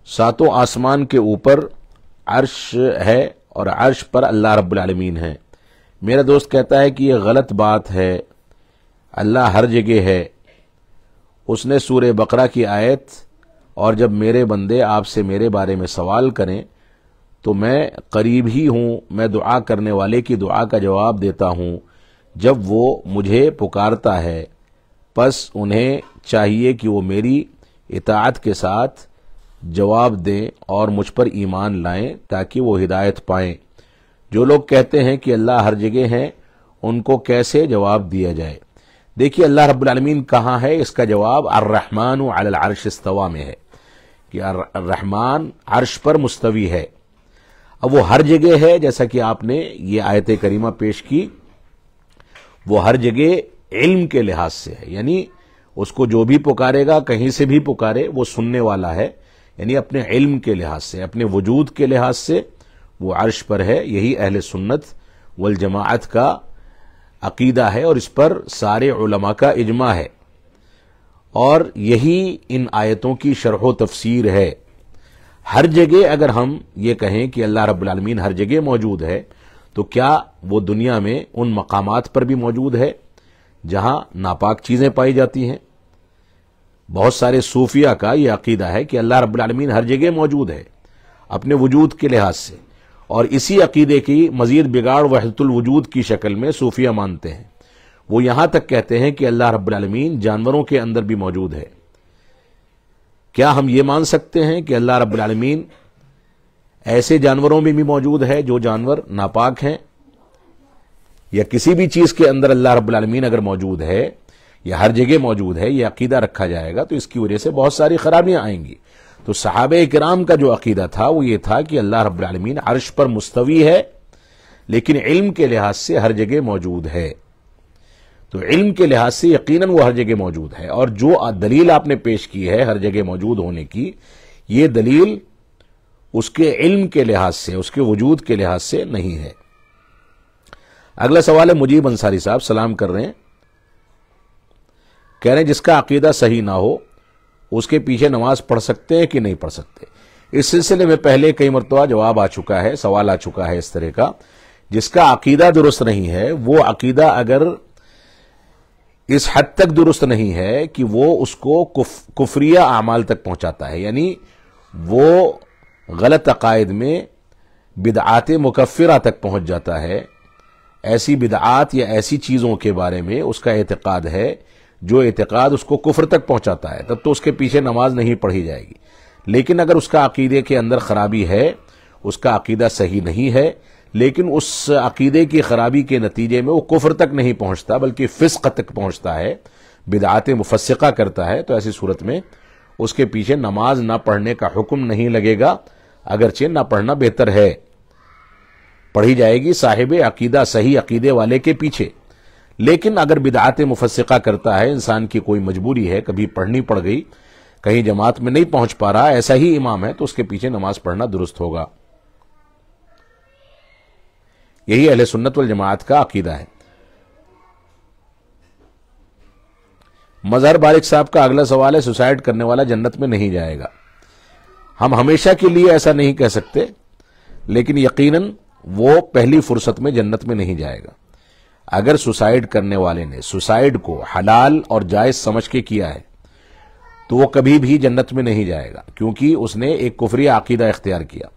ساتوں آسمان کے اوپر عرش ہے اور عرش پر اللہ رب العالمین ہے۔ میرا دوست کہتا ہے کہ یہ غلط بات ہے، اللہ ہر جگہ ہے۔ اس نے سورہ بقرہ کی آیت، اور جب میرے بندے آپ سے میرے بارے میں سوال کریں تو میں قریب ہی ہوں، میں دعا کرنے والے کی دعا کا جواب دیتا ہوں جب وہ مجھے پکارتا ہے، پس انہیں چاہیے کہ وہ میری اطاعت کے ساتھ جواب دیں اور مجھ پر ایمان لائیں تاکہ وہ ہدایت پائیں۔ جو لوگ کہتے ہیں کہ اللہ ہر جگہ ہے، ان کو کیسے جواب دیا جائے؟ دیکھیے اللہ رب العالمین کہاں ہے، اس کا جواب الرحمن علی العرش استوى میں ہے کہ الرحمن عرش پر مستوی ہے۔ اب وہ ہر جگہ ہے، جیسا کہ آپ نے یہ آیت کریمہ پیش کی، وہ ہر جگہ علم کے لحاظ سے ہے، یعنی اس کو جو بھی پکارے گا، کہیں سے بھی پکارے، وہ سننے والا ہے، یعنی اپنے علم کے لحاظ سے، اپنے وجود کے لحاظ سے وہ عرش پر ہے۔ یہی اہل سنت والجماعت کا عقیدہ ہے، اور اس پر سارے علماء کا اجماع ہے، اور یہی ان آیتوں کی شرح و تفسیر ہے۔ ہر جگہ اگر ہم یہ کہیں کہ اللہ رب العالمین ہر جگہ موجود ہے، تو کیا وہ دنیا میں ان مقامات پر بھی موجود ہے جہاں ناپاک چیزیں پائی جاتی ہیں؟ بہت سارے صوفیہ کا یہ عقیدہ ہے کہ اللہ رب العالمین ہر جگہ موجود ہے اپنے وجود کے لحاظ سے، اور اسی عقیدے کی مزید بگاڑ وحدت الوجود کی شکل میں صوفیہ مانتے ہیں۔ وہ یہاں تک کہتے ہیں کہ اللہ رب العالمین جانوروں کے اندر بھی موجود ہے۔ کیا ہم یہ مان سکتے ہیں کہ اللہ رب العالمین ایسے جانوروں میں بھی موجود ہے جو جانور ناپاک ہیں؟ یا کسی بھی چیز کے اندر اللہ رب العالمین اگر موجود ہے یا ہر جگہ موجود ہے، یہ عقیدہ رکھا جائے گا تو اس کی وجہ سے بہت ساری خرابیاں آئیں گی۔ تو صحابہ کرام کا جو عقیدہ تھا وہ یہ تھا کہ اللہ رب العالمین عرش پر مستوی ہے، لیکن علم کے لحاظ سے ہر جگہ موجود ہے. تو علم کے لحاظ سے یقیناً وہ ہر جگہ موجود ہے، اور جو دلیل آپ نے پیش کی ہے ہر جگہ موجود ہونے کی، یہ دلیل اس کے علم کے لحاظ سے، اس کے وجود کے لحاظ سے نہیں ہے. اگلا سوال ہے مجیب انصاری صاحب، سلام کر رہے ہیں. کہہ رہے ہیں جس کا عقیدہ صحیح نہ ہو اس کے پیچھے نماز پڑھ سکتے ہیں کہ نہیں پڑھ سکتے؟ اس سلسلے میں پہلے کئی مرتبہ جواب آ چکا ہے، سوال آ چکا ہے اس طرح کا. جس کا عقیدہ درست نہیں ہے، وہ عقیدہ اگر اس حد تک درست نہیں ہے کہ وہ اس کو کفریہ اعمال تک پہنچاتا ہے، یعنی وہ غلط عقائد میں بدعات مکفرہ تک پہنچ جاتا ہے، ایسی بدعات یا ایسی چیزوں کے بارے میں اس کا اعتقاد ہے جو اعتقاد اس کو کفر تک پہنچاتا ہے، تب تو اس کے پیچھے نماز نہیں پڑھی جائے گی. لیکن اگر اس کا عقیدے کے اندر خرابی ہے، اس کا عقیدہ صحیح نہیں ہے، لیکن اس عقیدے کی خرابی کے نتیجے میں وہ کفر تک نہیں پہنچتا بلکہ فسق تک پہنچتا ہے، بدعات مفسقہ کرتا ہے، تو ایسی صورت میں اس کے پیچھے نماز نہ پڑھنے کا حکم نہیں لگے گا، اگرچہ نہ پڑھنا بہتر ہے. پڑھی جائے گی صاحب عقیدہ صحیح عقیدے والے کے پیچھے. لیکن اگر بدعات مفسقہ کرتا ہے، انسان کی کوئی مجبوری ہے، کبھی پڑھنی پڑ گئی، کہیں جماعت میں نہیں پہنچ پا رہا، ایسا ہی امام ہے، تو اس کے پیچھے نماز پڑھنا درست ہوگا. یہی اہل سنت والجماعت کا عقیدہ ہے. مظہر بارک صاحب کا اگلا سوال ہے سوسائڈ کرنے والا جنت میں نہیں جائے گا. ہم ہمیشہ کے لیے ایسا نہیں کہہ سکتے، لیکن یقیناً وہ پہلی فرصت میں جنت میں نہیں جائے گا. اگر سوسائڈ کرنے والے نے سوسائڈ کو حلال اور جائز سمجھ کے کیا ہے تو وہ کبھی بھی جنت میں نہیں جائے گا، کیونکہ اس نے ایک کفری عقیدہ اختیار کیا.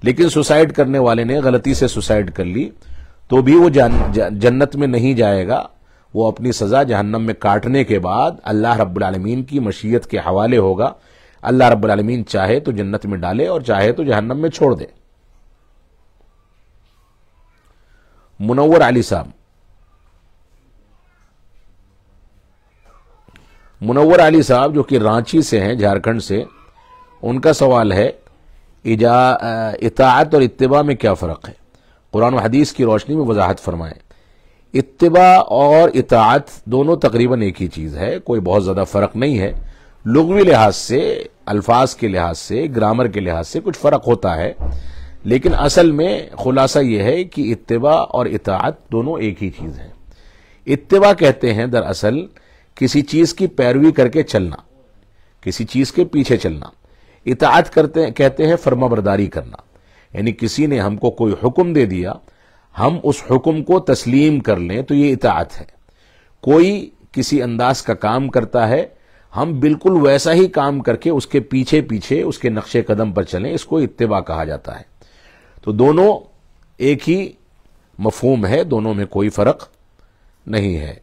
لیکن سوسائڈ کرنے والے نے غلطی سے سوسائڈ کر لی تو بھی وہ جنت میں نہیں جائے گا. وہ اپنی سزا جہنم میں کاٹنے کے بعد اللہ رب العالمین کی مشیت کے حوالے ہوگا. اللہ رب العالمین چاہے تو جنت میں ڈالے اور چاہے تو جہنم میں چھوڑ دے. منور علی صاحب، منور علی صاحب جو کہ رانچی سے ہیں، جھارکھنڈ سے، ان کا سوال ہے اطاعت اور اتباع میں کیا فرق ہے؟ قرآن و حدیث کی روشنی میں وضاحت فرمائیں. اتباع اور اطاعت دونوں تقریباً ایک ہی چیز ہے، کوئی بہت زیادہ فرق نہیں ہے. لغوی لحاظ سے، الفاظ کے لحاظ سے، گرامر کے لحاظ سے کچھ فرق ہوتا ہے، لیکن اصل میں خلاصہ یہ ہے کہ اتباع اور اطاعت دونوں ایک ہی چیز ہے. اتباع کہتے ہیں دراصل کسی چیز کی پیروی کر کے چلنا، کسی چیز کے پیچھے چلنا. اطاعت کہتے ہیں فرما برداری کرنا، یعنی کسی نے ہم کو کوئی حکم دے دیا، ہم اس حکم کو تسلیم کر لیں تو یہ اطاعت ہے. کوئی کسی انداز کا کام کرتا ہے، ہم بالکل ویسا ہی کام کر کے اس کے پیچھے پیچھے اس کے نقش قدم پر چلیں، اس کو اتباع کہا جاتا ہے. تو دونوں ایک ہی مفہوم ہے، دونوں میں کوئی فرق نہیں ہے.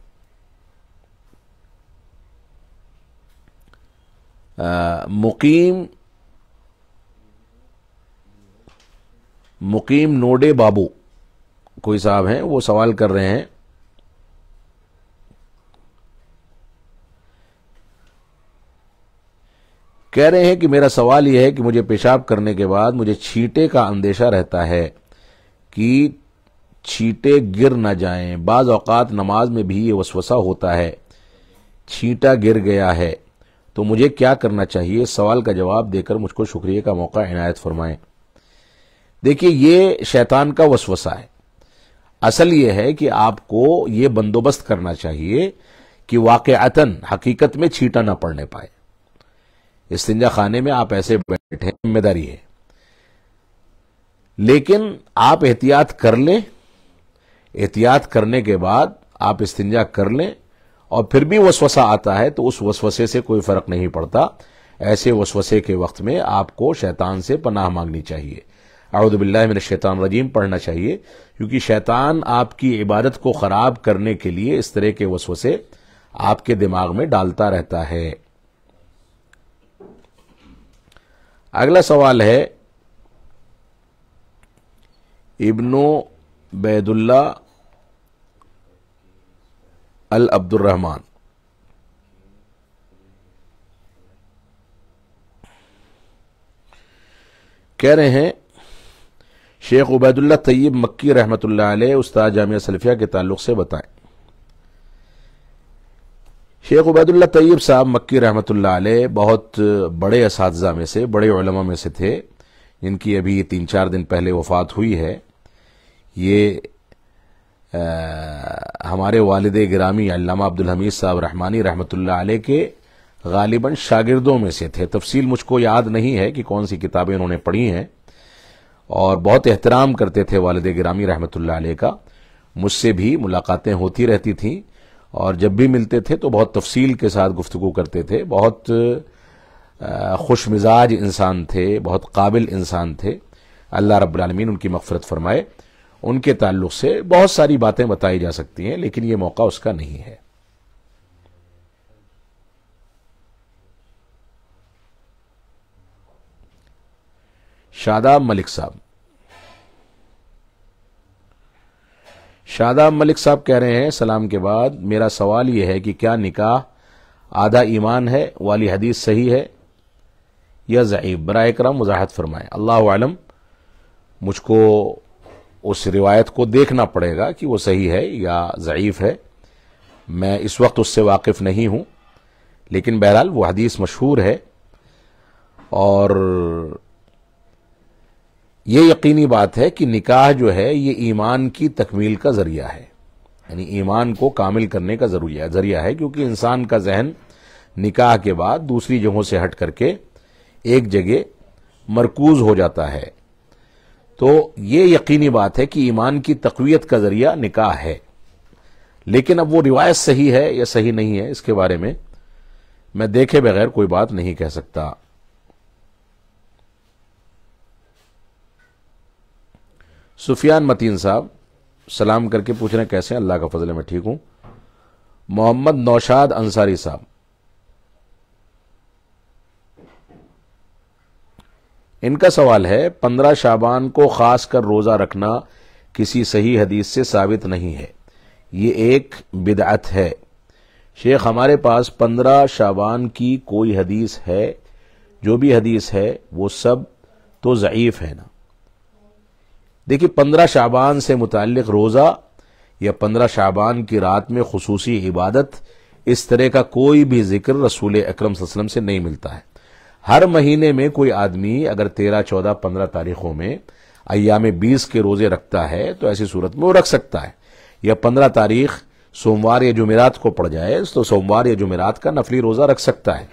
مقیم نوڈے بابو کوئی صاحب ہیں، وہ سوال کر رہے ہیں کہہ رہے ہیں کہ میرا سوال یہ ہے کہ مجھے پیشاب کرنے کے بعد مجھے چھینٹے کا اندیشہ رہتا ہے کہ چھینٹے گر نہ جائیں. بعض اوقات نماز میں بھی یہ وسوسہ ہوتا ہے چھینٹا گر گیا ہے، تو مجھے کیا کرنا چاہیے؟ سوال کا جواب دے کر مجھ کو شکریہ کا موقع عنایت فرمائیں. دیکھیے، یہ شیطان کا وسوسہ ہے. اصل یہ ہے کہ آپ کو یہ بندوبست کرنا چاہیے کہ واقعتاً حقیقت میں چھینٹا نہ پڑنے پائے. استنجا خانے میں آپ ایسے بیٹھے، ذمہ داری ہے، لیکن آپ احتیاط کر لیں. احتیاط کرنے کے بعد آپ استنجا کر لیں، اور پھر بھی وسوسہ آتا ہے تو اس وسوسے سے کوئی فرق نہیں پڑتا. ایسے وسوسے کے وقت میں آپ کو شیطان سے پناہ مانگنی چاہیے، اعوذ باللہ من الشیطان الرجیم پڑھنا چاہیے، کیونکہ شیطان آپ کی عبادت کو خراب کرنے کے لیے اس طرح کے وسوسے آپ کے دماغ میں ڈالتا رہتا ہے. اگلا سوال ہے ابنو بید اللہ العبد الرحمان. کہہ رہے ہیں شیخ عبیداللہ طیب مکی رحمۃ اللہ علیہ استاد جامعہ سلفیہ کے تعلق سے بتائیں۔ شیخ عبیداللہ طیب صاحب مکی رحمۃ اللہ علیہ بہت بڑے اساتذہ میں سے، بڑے علماء میں سے تھے، جن کی ابھی 3-4 دن پہلے وفات ہوئی ہے۔ یہ ہمارے والد گرامی علامہ عبدالحمید صاحب رحمانی رحمۃ اللہ علیہ کے غالباً شاگردوں میں سے تھے۔ تفصیل مجھ کو یاد نہیں ہے کہ کون سی کتابیں انہوں نے پڑھی ہیں، اور بہت احترام کرتے تھے والد گرامی رحمۃ اللہ علیہ کا۔ مجھ سے بھی ملاقاتیں ہوتی رہتی تھیں، اور جب بھی ملتے تھے تو بہت تفصیل کے ساتھ گفتگو کرتے تھے۔ بہت خوش مزاج انسان تھے، بہت قابل انسان تھے۔ اللہ رب العالمین ان کی مغفرت فرمائے۔ ان کے تعلق سے بہت ساری باتیں بتائی جا سکتی ہیں، لیکن یہ موقع اس کا نہیں ہے۔ شاداب ملک صاحب کہہ رہے ہیں سلام کے بعد میرا سوال یہ ہے کہ کیا نکاح آدھا ایمان ہے؟ والی حدیث صحیح ہے یا ضعیف؟ براہ کرم وضاحت فرمائیں۔ اللہ عالم، مجھ کو اس روایت کو دیکھنا پڑے گا کہ وہ صحیح ہے یا ضعیف ہے، میں اس وقت اس سے واقف نہیں ہوں، لیکن بہرحال وہ حدیث مشہور ہے، اور یہ یقینی بات ہے کہ نکاح جو ہے یہ ایمان کی تکمیل کا ذریعہ ہے، یعنی ایمان کو کامل کرنے کا ذریعہ ہے، کیونکہ انسان کا ذہن نکاح کے بعد دوسری جگہوں سے ہٹ کر کے ایک جگہ مرکوز ہو جاتا ہے۔ تو یہ یقینی بات ہے کہ ایمان کی تقویت کا ذریعہ نکاح ہے، لیکن اب وہ روایت صحیح ہے یا صحیح نہیں ہے، اس کے بارے میں میں دیکھے بغیر کوئی بات نہیں کہہ سکتا۔ سفیان متین صاحب سلام کر کے پوچھ رہے ہیں کیسے ہیں؟ اللہ کا فضل ہے میں ٹھیک ہوں۔ محمد نوشاد انصاری صاحب، ان کا سوال ہے 15 شعبان کو خاص کر روزہ رکھنا کسی صحیح حدیث سے ثابت نہیں ہے، یہ ایک بدعت ہے۔ شیخ ہمارے پاس 15 شعبان کی کوئی حدیث ہے؟ جو بھی حدیث ہے وہ سب تو ضعیف ہے نا۔ دیکھیے 15 شعبان سے متعلق روزہ یا 15 شعبان کی رات میں خصوصی عبادت، اس طرح کا کوئی بھی ذکر رسول اکرم صلی اللہ علیہ وسلم سے نہیں ملتا ہے۔ ہر مہینے میں کوئی آدمی اگر 13، 14، 15 تاریخوں میں ایام 20 کے روزے رکھتا ہے تو ایسی صورت میں وہ رکھ سکتا ہے، یا 15 تاریخ سوموار یا جمعرات کو پڑ جائے تو سوموار یا جمعرات کا نفلی روزہ رکھ سکتا ہے،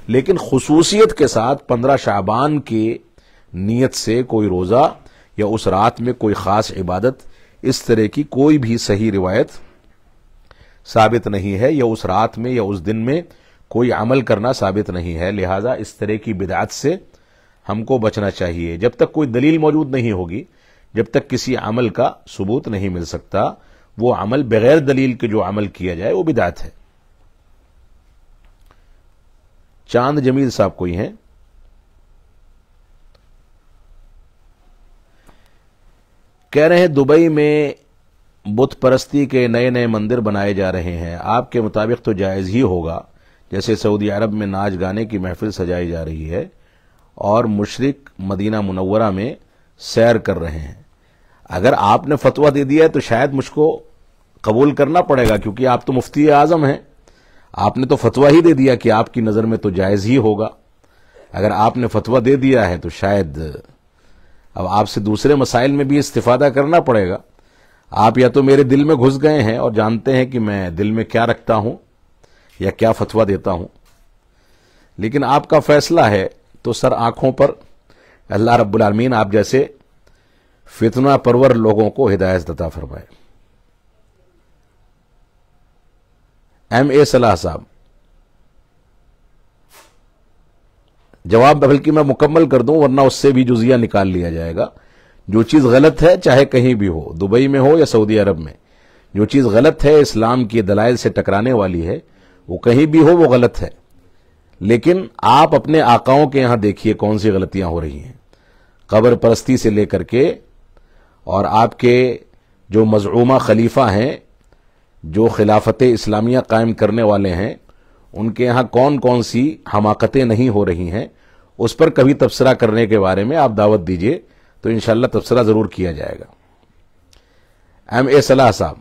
لیکن خصوصیت کے ساتھ 15 شعبان کی نیت سے کوئی روزہ یا اس رات میں کوئی خاص عبادت، اس طرح کی کوئی بھی صحیح روایت ثابت نہیں ہے، یا اس رات میں یا اس دن میں کوئی عمل کرنا ثابت نہیں ہے۔ لہذا اس طرح کی بدعت سے ہم کو بچنا چاہیے۔ جب تک کوئی دلیل موجود نہیں ہوگی، جب تک کسی عمل کا ثبوت نہیں مل سکتا، وہ عمل بغیر دلیل کے جو عمل کیا جائے وہ بدعت ہے۔ چاند جمیل صاحب کوئی ہیں؟ کہہ رہے ہیں دبئی میں بت پرستی کے نئے نئے مندر بنائے جا رہے ہیں، آپ کے مطابق تو جائز ہی ہوگا، جیسے سعودی عرب میں ناچ گانے کی محفل سجائی جا رہی ہے اور مشرک مدینہ منورہ میں سیر کر رہے ہیں۔ اگر آپ نے فتویٰ دے دیا ہے تو شاید مجھ کو قبول کرنا پڑے گا، کیونکہ آپ تو مفتی اعظم ہیں، آپ نے تو فتویٰ ہی دے دیا کہ آپ کی نظر میں تو جائز ہی ہوگا۔ اگر آپ نے فتویٰ دے دیا ہے تو شاید اب آپ سے دوسرے مسائل میں بھی استفادہ کرنا پڑے گا۔ آپ یا تو میرے دل میں گھس گئے ہیں اور جانتے ہیں کہ میں دل میں کیا رکھتا ہوں یا کیا فتویٰ دیتا ہوں، لیکن آپ کا فیصلہ ہے تو سر آنکھوں پر اللہ رب العالمین آپ جیسے فتنہ پرور لوگوں کو ہدایت عطا فرمائے۔ ایم اے صلاح صاحب، جواب بلکہ میں مکمل کر دوں ورنہ اس سے بھی جزیہ نکال لیا جائے گا۔ جو چیز غلط ہے چاہے کہیں بھی ہو، دبئی میں ہو یا سعودی عرب میں، جو چیز غلط ہے اسلام کی دلائل سے ٹکرانے والی ہے، وہ کہیں بھی ہو وہ غلط ہے، لیکن آپ اپنے آقاؤں کے یہاں دیکھیے کون سی غلطیاں ہو رہی ہیں، قبر پرستی سے لے کر کے، اور آپ کے جو مزعومہ خلیفہ ہیں جو خلافت اسلامیہ قائم کرنے والے ہیں، ان کے یہاں کون کون سی حماقتیں نہیں ہو رہی ہیں، اس پر کبھی تبصرہ کرنے کے بارے میں آپ دعوت دیجئے تو انشاءاللہ تبصرہ ضرور کیا جائے گا۔ ایم اے صلاح صاحب،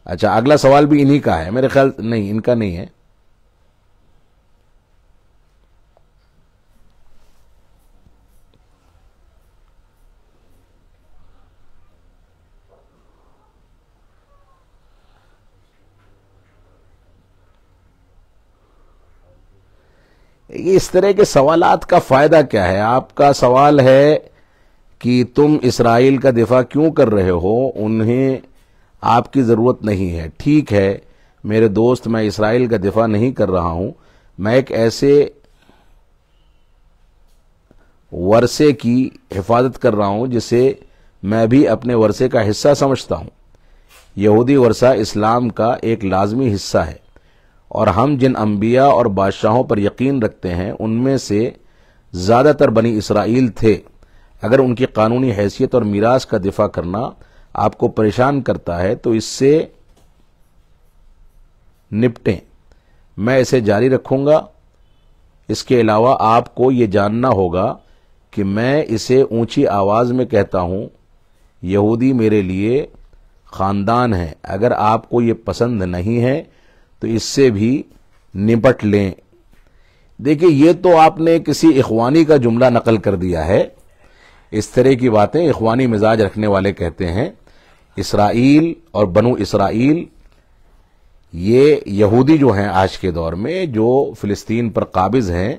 اچھا اگلا سوال بھی انہی کا ہے میرے خیال، نہیں ان کا نہیں ہے۔ اس طرح کے سوالات کا فائدہ کیا ہے؟ آپ کا سوال ہے کہ تم اسرائیل کا دفاع کیوں کر رہے ہو، انہیں آپ کی ضرورت نہیں ہے۔ ٹھیک ہے میرے دوست، میں اسرائیل کا دفاع نہیں کر رہا ہوں، میں ایک ایسے ورثے کی حفاظت کر رہا ہوں جسے میں بھی اپنے ورثے کا حصہ سمجھتا ہوں۔ یہودی ورثہ اسلام کا ایک لازمی حصہ ہے، اور ہم جن انبیاء اور بادشاہوں پر یقین رکھتے ہیں ان میں سے زیادہ تر بنی اسرائیل تھے۔ اگر ان کی قانونی حیثیت اور میراث کا دفاع کرنا آپ کو پریشان کرتا ہے تو اس سے نپٹیں، میں اسے جاری رکھوں گا۔ اس کے علاوہ آپ کو یہ جاننا ہوگا کہ میں اسے اونچی آواز میں کہتا ہوں، یہودی میرے لیے خاندان ہے، اگر آپ کو یہ پسند نہیں ہے تو اس سے بھی نپٹ لیں۔ دیکھیں یہ تو آپ نے کسی اخوانی کا جملہ نقل کر دیا ہے۔ اس طرح کی باتیں اخوانی مزاج رکھنے والے کہتے ہیں۔ اسرائیل اور بنو اسرائیل یہ یہودی جو ہیں آج کے دور میں، جو فلسطین پر قابض ہیں،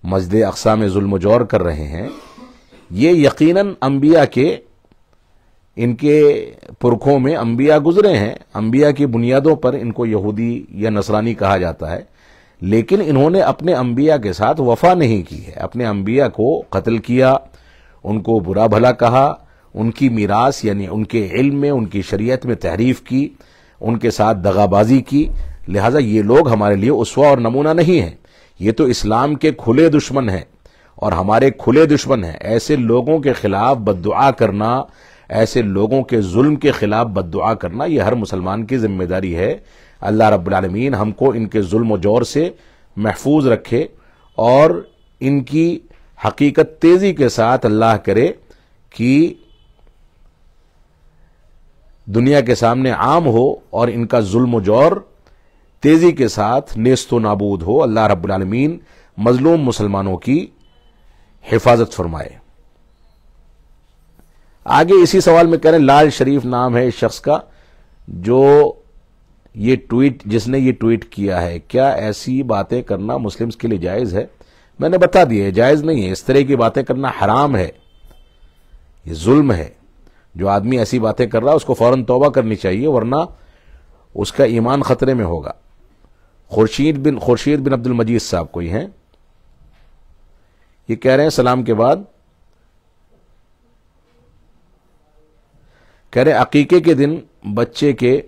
مسجد اقصی میں ظلم و جور کر رہے ہیں، یہ یقیناً انبیاء کے، ان کے پرکھوں میں انبیاء گزرے ہیں، انبیاء کی بنیادوں پر ان کو یہودی یا نصرانی کہا جاتا ہے، لیکن انہوں نے اپنے انبیاء کے ساتھ وفا نہیں کی ہے، اپنے انبیاء کو قتل کیا، ان کو برا بھلا کہا، ان کی میراث یعنی ان کے علم میں، ان کی شریعت میں تحریف کی، ان کے ساتھ دغا بازی کی۔ لہذا یہ لوگ ہمارے لیے اسوہ اور نمونہ نہیں ہیں، یہ تو اسلام کے کھلے دشمن ہیں اور ہمارے کھلے دشمن ہیں۔ ایسے لوگوں کے خلاف بد دعا کرنا، ایسے لوگوں کے ظلم کے خلاف بد دعا کرنا، یہ ہر مسلمان کی ذمہ داری ہے۔ اللہ رب العالمین ہم کو ان کے ظلم و جور سے محفوظ رکھے، اور ان کی حقیقت تیزی کے ساتھ اللہ کرے کہ دنیا کے سامنے عام ہو، اور ان کا ظلم و جور تیزی کے ساتھ نیست و نابود ہو۔ اللہ رب العالمین مظلوم مسلمانوں کی حفاظت فرمائے۔ آگے اسی سوال میں کہہ رہے ہیں، لال شریف نام ہے اس شخص کا جو یہ ٹویٹ، جس نے یہ ٹویٹ کیا ہے، کیا ایسی باتیں کرنا مسلمز کے لیے جائز ہے؟ میں نے بتا دیا ہے جائز نہیں ہے، اس طرح کی باتیں کرنا حرام ہے، یہ ظلم ہے۔ جو آدمی ایسی باتیں کر رہا ہے اس کو فوراً توبہ کرنی چاہیے، ورنہ اس کا ایمان خطرے میں ہوگا۔ خورشید بن عبد المجید صاحب کوئی ہیں، یہ کہہ رہے ہیں سلام کے بعد، کہہ رہے عقیقے کے دن بچے کے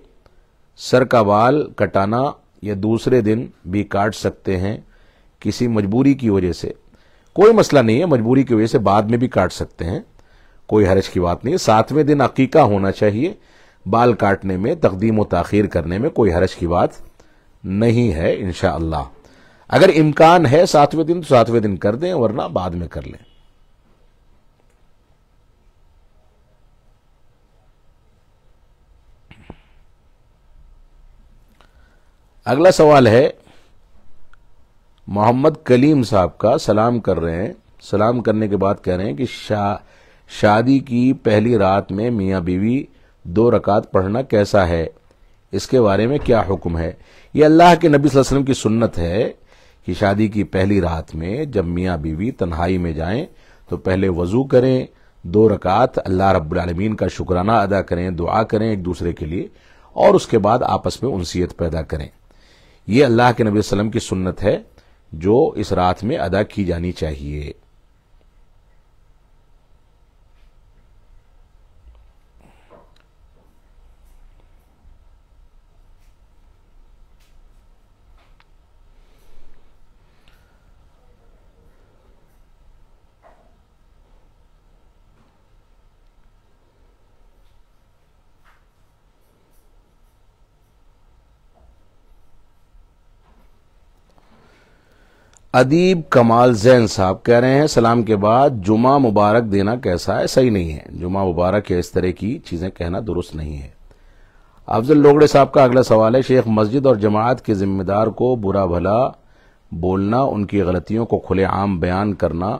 سر کا بال کٹانا یا دوسرے دن بھی کاٹ سکتے ہیں کسی مجبوری کی وجہ سے؟ کوئی مسئلہ نہیں ہے، مجبوری کی وجہ سے بعد میں بھی کاٹ سکتے ہیں، کوئی حرج کی بات نہیں ہے۔ 7ویں دن عقیقہ ہونا چاہیے، بال کاٹنے میں تقدیم و تاخیر کرنے میں کوئی حرج کی بات نہیں ہے انشاءاللہ۔ اگر امکان ہے 7ویں دن تو 7ویں دن کر دیں، ورنہ بعد میں کر لیں۔ اگلا سوال ہے محمد کلیم صاحب کا، سلام کر رہے ہیں، سلام کرنے کے بعد کہہ رہے ہیں کہ شادی کی پہلی رات میں میاں بیوی 2 رکعت پڑھنا کیسا ہے؟ اس کے بارے میں کیا حکم ہے؟ یہ اللہ کے نبی صلی اللہ علیہ وسلم کی سنت ہے کہ شادی کی پہلی رات میں جب میاں بیوی تنہائی میں جائیں تو پہلے وضو کریں، 2 رکعت اللہ رب العالمین کا شکرانہ ادا کریں، دعا کریں ایک دوسرے کے لیے، اور اس کے بعد آپس میں انسیت پیدا کریں۔ یہ اللہ کے نبی صلی اللہ علیہ وسلم کی سنت ہے جو اس رات میں ادا کی جانی چاہیے۔ ادیب کمال زین صاحب کہہ رہے ہیں سلام کے بعد جمعہ مبارک دینا کیسا ہے؟ صحیح نہیں ہے، جمعہ مبارک یا اس طرح کی چیزیں کہنا درست نہیں ہے۔ افضل لوگڑے صاحب کا اگلا سوال ہے، شیخ مسجد اور جماعت کے ذمہ دار کو برا بھلا بولنا، ان کی غلطیوں کو کھلے عام بیان کرنا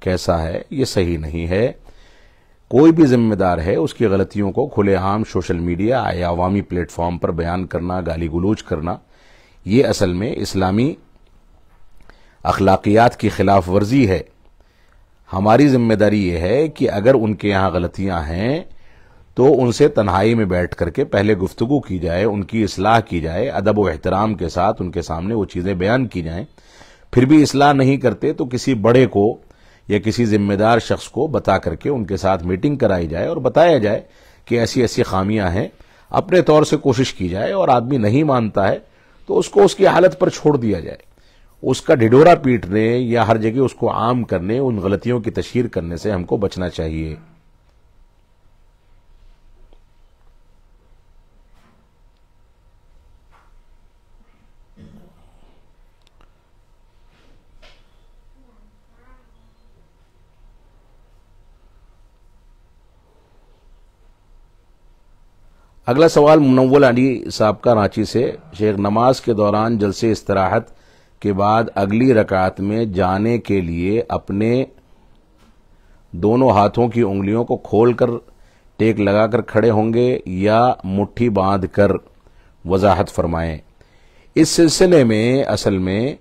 کیسا ہے؟ یہ صحیح نہیں ہے۔ کوئی بھی ذمہ دار ہے اس کی غلطیوں کو کھلے عام سوشل میڈیا یا عوامی پلیٹ فارم پر بیان کرنا، گالی گلوچ کرنا، یہ اصل میں اسلامی اخلاقیات کی خلاف ورزی ہے۔ ہماری ذمہ داری یہ ہے کہ اگر ان کے یہاں غلطیاں ہیں تو ان سے تنہائی میں بیٹھ کر کے پہلے گفتگو کی جائے، ان کی اصلاح کی جائے، ادب و احترام کے ساتھ ان کے سامنے وہ چیزیں بیان کی جائیں۔ پھر بھی اصلاح نہیں کرتے تو کسی بڑے کو یا کسی ذمہ دار شخص کو بتا کر کے ان کے ساتھ میٹنگ کرائی جائے اور بتایا جائے کہ ایسی ایسی خامیاں ہیں، اپنے طور سے کوشش کی جائے، اور آدمی نہیں مانتا ہے تو اس کو اس کی حالت پر چھوڑ دیا جائے۔ اس کا ڈھڈورا پیٹنے یا ہر جگہ اس کو عام کرنے، ان غلطیوں کی تشہیر کرنے سے ہم کو بچنا چاہیے۔ اگلا سوال منول علی صاحب کا رانچی سے، شیخ نماز کے دوران جلسے استراحت کے بعد اگلی رکعت میں جانے کے لیے اپنے دونوں ہاتھوں کی انگلیوں کو کھول کر ٹیک لگا کر کھڑے ہوں گے یا مٹھی باندھ کر؟ وضاحت فرمائیں۔ اس سلسلے میں اصل میں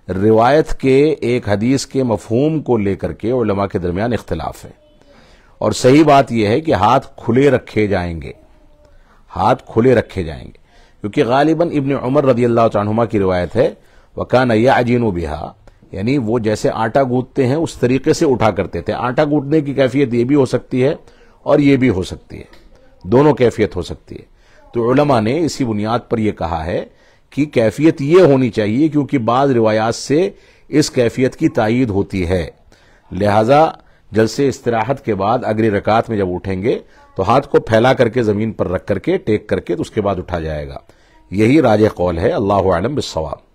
روایت کے ایک حدیث کے مفہوم کو لے کر کے علماء کے درمیان اختلاف ہے، اور صحیح بات یہ ہے کہ ہاتھ کھلے رکھے جائیں گے، ہاتھ کھلے رکھے جائیں گے، کیونکہ غالباً ابن عمر رضی اللہ عنہما کی روایت ہے وَكَانَ يَعْجِنُ بِهَا، یعنی وہ جیسے آٹا گوندتے ہیں اس طریقے سے اٹھا کرتے تھے۔ آٹا گوندنے کی کیفیت یہ بھی ہو سکتی ہے اور یہ بھی ہو سکتی ہے، دونوں کیفیت ہو سکتی ہے۔ تو علماء نے اسی بنیاد پر یہ کہا ہے کہ کیفیت یہ ہونی چاہیے، کیونکہ بعض روایات سے اس کیفیت کی تائید ہوتی ہے، لہذا جلسے استراحت کے بعد اگلی رکعت میں جب اٹھیں گے تو ہاتھ کو پھیلا کر کے زمین پر رکھ کر کے ٹیک کر کے تو اس کے بعد اٹھا جائے گا۔ یہی راجح قول ہے، اللہ اعلم بالصواب۔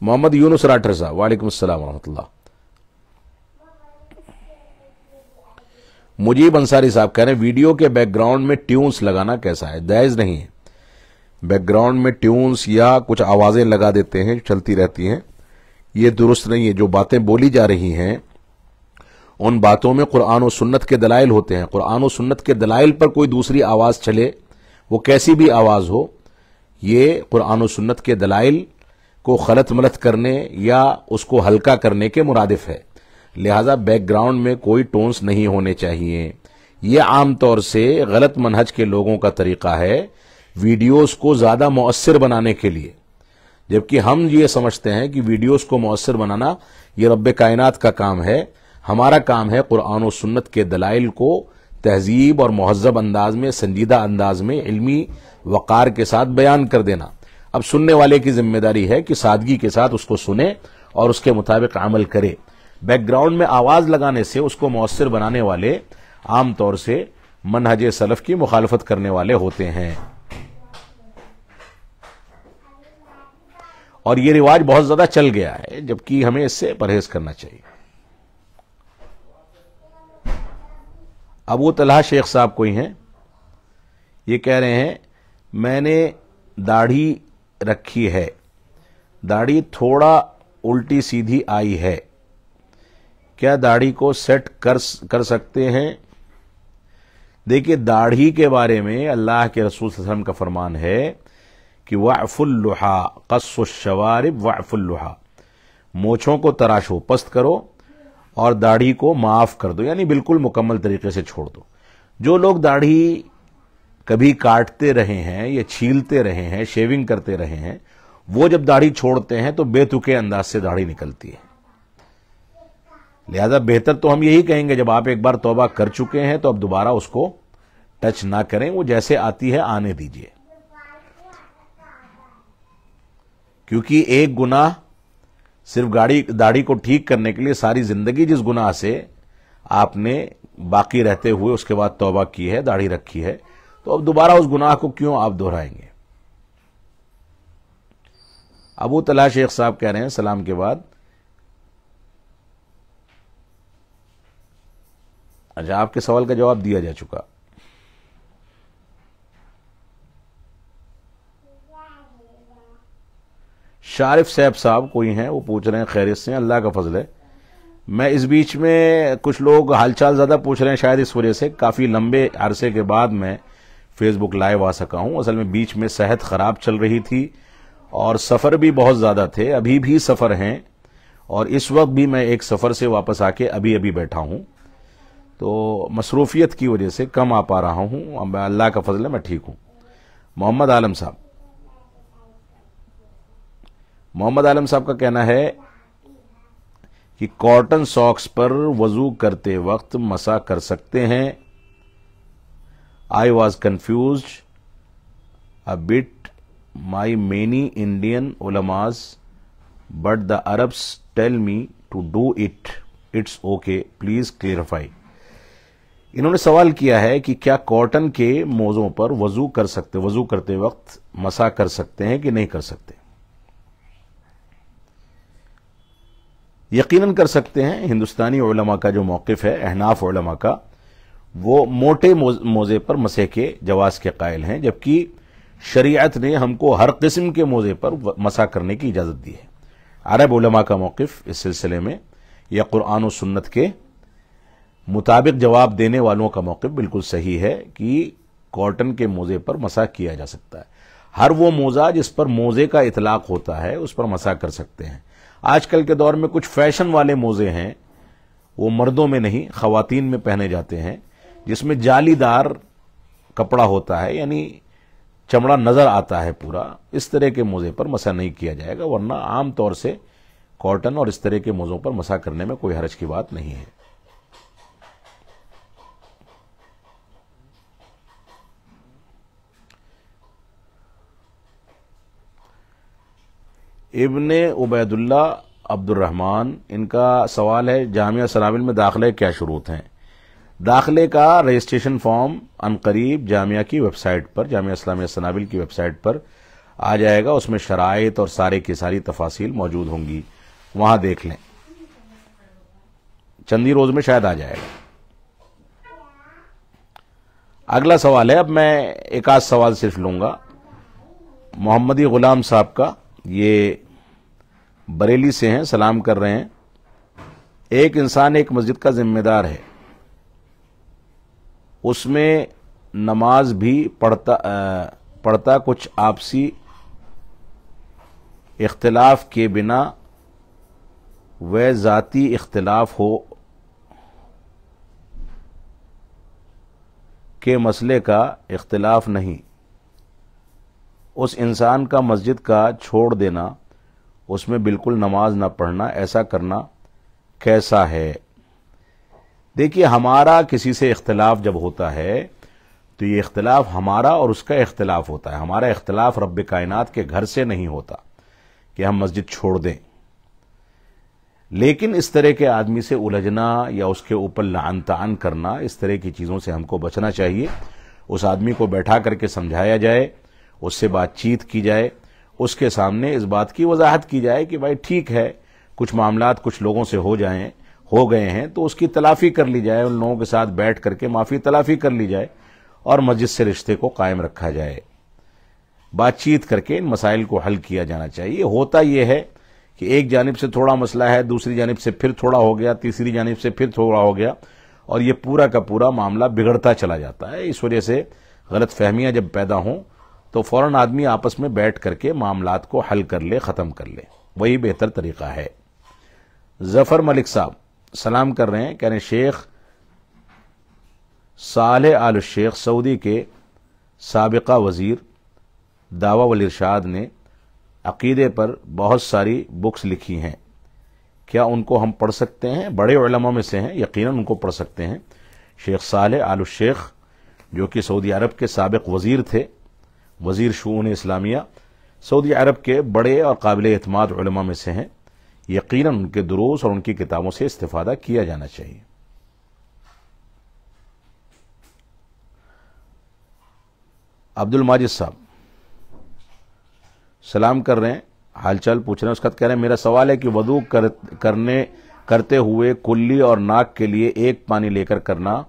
محمد یونس راٹر صاحب، وعلیکم السلام ورحمۃ اللہ۔ مجیب انصاری صاحب کہہ رہے ہیں ویڈیو کے بیک گراؤنڈ میں ٹیونز لگانا کیسا ہے؟ جائز نہیں ہے۔ بیک گراؤنڈ میں ٹیونز یا کچھ آوازیں لگا دیتے ہیں چلتی رہتی ہیں، یہ درست نہیں ہے۔ جو باتیں بولی جا رہی ہیں ان باتوں میں قرآن و سنت کے دلائل ہوتے ہیں، قرآن و سنت کے دلائل پر کوئی دوسری آواز چلے، وہ کیسی بھی آواز ہو، یہ قرآن و سنت کے دلائل کو خلط ملط کرنے یا اس کو ہلکا کرنے کے مرادف ہے، لہذا بیک گراؤنڈ میں کوئی ٹونز نہیں ہونے چاہیے۔ یہ عام طور سے غلط منہج کے لوگوں کا طریقہ ہے ویڈیوز کو زیادہ مؤثر بنانے کے لیے، جبکہ ہم یہ سمجھتے ہیں کہ ویڈیوز کو مؤثر بنانا یہ رب کائنات کا کام ہے، ہمارا کام ہے قرآن و سنت کے دلائل کو تہذیب اور مہذب انداز میں، سنجیدہ انداز میں، علمی وقار کے ساتھ بیان کر دینا۔ اب سننے والے کی ذمہ داری ہے کہ سادگی کے ساتھ اس کو سنے اور اس کے مطابق عمل کرے۔ بیک گراؤنڈ میں آواز لگانے سے اس کو مؤثر بنانے والے عام طور سے منہج سلف کی مخالفت کرنے والے ہوتے ہیں، اور یہ رواج بہت زیادہ چل گیا ہے، جبکہ ہمیں اس سے پرہیز کرنا چاہیے۔ ابو طلحہ شیخ صاحب کوئی ہیں، یہ کہہ رہے ہیں میں نے داڑھی رکھی ہے، داڑھی تھوڑا الٹی سیدھی آئی ہے، کیا داڑھی کو سیٹ کر سکتے ہیں؟ دیکھیے داڑھی کے بارے میں اللہ کے رسول صلی اللہ علیہ وسلم کا فرمان ہے کہ وَعْفُ اللُّحَى قَصُّ الشَّوَارِبْ وَعْفُ اللُّحَى، مونچھوں کو تراشو، پست کرو، اور داڑھی کو معاف کر دو، یعنی بالکل مکمل طریقے سے چھوڑ دو۔ جو لوگ داڑھی کبھی کاٹتے رہے ہیں یا چھیلتے رہے ہیں، شیونگ کرتے رہے ہیں، وہ جب داڑھی چھوڑتے ہیں تو بے تکے انداز سے داڑھی نکلتی ہے، لہذا بہتر تو ہم یہی کہیں گے جب آپ ایک بار توبہ کر چکے ہیں تو اب دوبارہ اس کو ٹچ نہ کریں، وہ جیسے آتی ہے آنے دیجئے، کیونکہ ایک گناہ صرف داڑھی کو ٹھیک کرنے کے لیے ساری زندگی جس گناہ سے آپ نے باقی رہتے ہوئے اس کے بعد توبہ کی ہے، داڑھی رکھی ہے، تو اب دوبارہ اس گناہ کو کیوں آپ دہرائیں گے؟ ابو طلحہ شیخ صاحب کہہ رہے ہیں سلام کے بعد، اچھا آپ کے سوال کا جواب دیا جا چکا. شارف صاحب کوئی ہیں، وہ پوچھ رہے ہیں خیریت سے، اللہ کا فضل ہے. میں اس بیچ میں کچھ لوگ حال چال زیادہ پوچھ رہے ہیں، شاید اس وجہ سے کافی لمبے عرصے کے بعد میں فیس بک لائیو آ سکا ہوں. اصل میں بیچ میں صحت خراب چل رہی تھی اور سفر بھی بہت زیادہ تھے، ابھی بھی سفر ہیں، اور اس وقت بھی میں ایک سفر سے واپس آ کے ابھی بیٹھا ہوں، تو مصروفیت کی وجہ سے کم آ پا رہا ہوں. اللہ کا فضل ہے میں ٹھیک ہوں. محمد عالم صاحب کا کہنا ہے کہ کاٹن ساکس پر وضو کرتے وقت مسح کر سکتے ہیں. I was confused a bit. My many Indian ulamas, but the Arabs tell me to do it. It's okay. Please clarify. انہوں نے سوال کیا ہے کہ کیا کاٹن کے موزوں پر وضو کرتے وقت مسح کر سکتے ہیں کہ نہیں کر سکتے؟ یقیناً کر سکتے ہیں. ہندوستانی علماء کا جو موقف ہے، احناف علماء کا، وہ موٹے موزے پر مسح کے جواز کے قائل ہیں، جبکہ شریعت نے ہم کو ہر قسم کے موزے پر مسح کرنے کی اجازت دی ہے. عرب علماء کا موقف اس سلسلے میں یا قرآن و سنت کے مطابق جواب دینے والوں کا موقف بالکل صحیح ہے کہ کاٹن کے موزے پر مسح کیا جا سکتا ہے. ہر وہ موزہ جس پر موزے کا اطلاق ہوتا ہے اس پر مسح کر سکتے ہیں. آج کل کے دور میں کچھ فیشن والے موزے ہیں، وہ مردوں میں نہیں خواتین میں پہنے جاتے ہیں، جس میں جالی دار کپڑا ہوتا ہے، یعنی چمڑا نظر آتا ہے پورا. اس طرح کے موزے پر مسح نہیں کیا جائے گا، ورنہ عام طور سے کاٹن اور اس طرح کے موزوں پر مسح کرنے میں کوئی حرج کی بات نہیں ہے. ابن عبید اللہ عبد الرحمن، ان کا سوال ہے جامعہ سنابل میں داخلے کیا شروط ہیں؟ داخلے کا رجسٹریشن فارم عنقریب جامعہ کی ویب سائٹ پر، جامعہ اسلامیہ سنابل کی ویب سائٹ پر آ جائے گا. اس میں شرائط اور سارے کی ساری تفاصیل موجود ہوں گی، وہاں دیکھ لیں. چند ہی روز میں شاید آ جائے گا. اگلا سوال ہے، اب میں ایک آدھ سوال صرف لوں گا. محمدی غلام صاحب کا، یہ بریلی سے ہیں، سلام کر رہے ہیں. ایک انسان ایک مسجد کا ذمہ دار ہے، اس میں نماز بھی پڑھتا کچھ آپسی اختلاف کے بنا و ذاتی اختلاف ہو کے مسئلے کا اختلاف نہیں، اس انسان کا مسجد کا چھوڑ دینا، اس میں بالکل نماز نہ پڑھنا، ایسا کرنا کیسا ہے؟ دیکھیے، ہمارا کسی سے اختلاف جب ہوتا ہے تو یہ اختلاف ہمارا اور اس کا اختلاف ہوتا ہے. ہمارا اختلاف رب کائنات کے گھر سے نہیں ہوتا کہ ہم مسجد چھوڑ دیں. لیکن اس طرح کے آدمی سے الجھنا یا اس کے اوپر لعن طعن کرنا، اس طرح کی چیزوں سے ہم کو بچنا چاہیے. اس آدمی کو بیٹھا کر کے سمجھایا جائے، اس سے بات چیت کی جائے، اس کے سامنے اس بات کی وضاحت کی جائے کہ بھائی ٹھیک ہے، کچھ معاملات کچھ لوگوں سے ہو گئے ہیں تو اس کی تلافی کر لی جائے، ان لوگوں کے ساتھ بیٹھ کر کے معافی تلافی کر لی جائے اور مسجد سے رشتے کو قائم رکھا جائے. بات چیت کر کے ان مسائل کو حل کیا جانا چاہیے. ہوتا یہ ہے کہ ایک جانب سے تھوڑا مسئلہ ہے، دوسری جانب سے پھر تھوڑا ہو گیا، تیسری جانب سے پھر تھوڑا ہو گیا، اور یہ پورا کا پورا معاملہ بگڑتا چلا جاتا ہے. اس وجہ سے غلط فہمیاں جب پیدا ہوں تو فوراً آدمی آپس میں بیٹھ کر کے معاملات کو حل کر لے، ختم کر لے، وہی بہتر طریقہ ہے. ظفر ملک صاحب سلام کر رہے ہیں، کہہ رہے ہیں شیخ صالح آل الشیخ سعودی کے سابقہ وزیر دعوی والارشاد نے عقیدے پر بہت ساری بکس لکھی ہیں، کیا ان کو ہم پڑھ سکتے ہیں؟ بڑے علماء میں سے ہیں، یقیناً ان کو پڑھ سکتے ہیں. شیخ صالح آل الشیخ جو کہ سعودی عرب کے سابق وزیر تھے، وزیر شؤون اسلامیہ، سعودی عرب کے بڑے اور قابل اعتماد علماء میں سے ہیں. یقیناً ان کے دروس اور ان کی کتابوں سے استفادہ کیا جانا چاہیے. عبد الماجد صاحب سلام کر رہے ہیں، حال چال پوچھ رہے ہیں، اس کا کہہ رہے ہیں میرا سوال ہے کہ وضو کرتے ہوئے کلی اور ناک کے لیے ایک پانی لے کر کرنا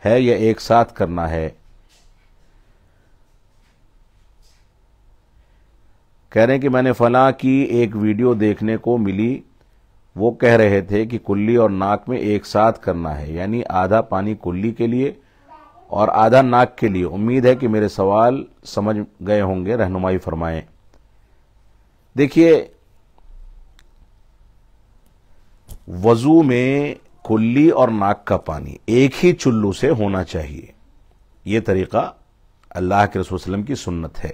ہے یا ایک ساتھ کرنا ہے؟ کہہ رہے ہیں کہ میں نے فلاں کی ایک ویڈیو دیکھنے کو ملی، وہ کہہ رہے تھے کہ کلی اور ناک میں ایک ساتھ کرنا ہے، یعنی آدھا پانی کلی کے لیے اور آدھا ناک کے لیے۔ امید ہے کہ میرے سوال سمجھ گئے ہوں گے، رہنمائی فرمائیں۔ دیکھیے، وضو میں کلی اور ناک کا پانی ایک ہی چلو سے ہونا چاہیے، یہ طریقہ اللہ کے رسول صلی اللہ علیہ وسلم کی سنت ہے۔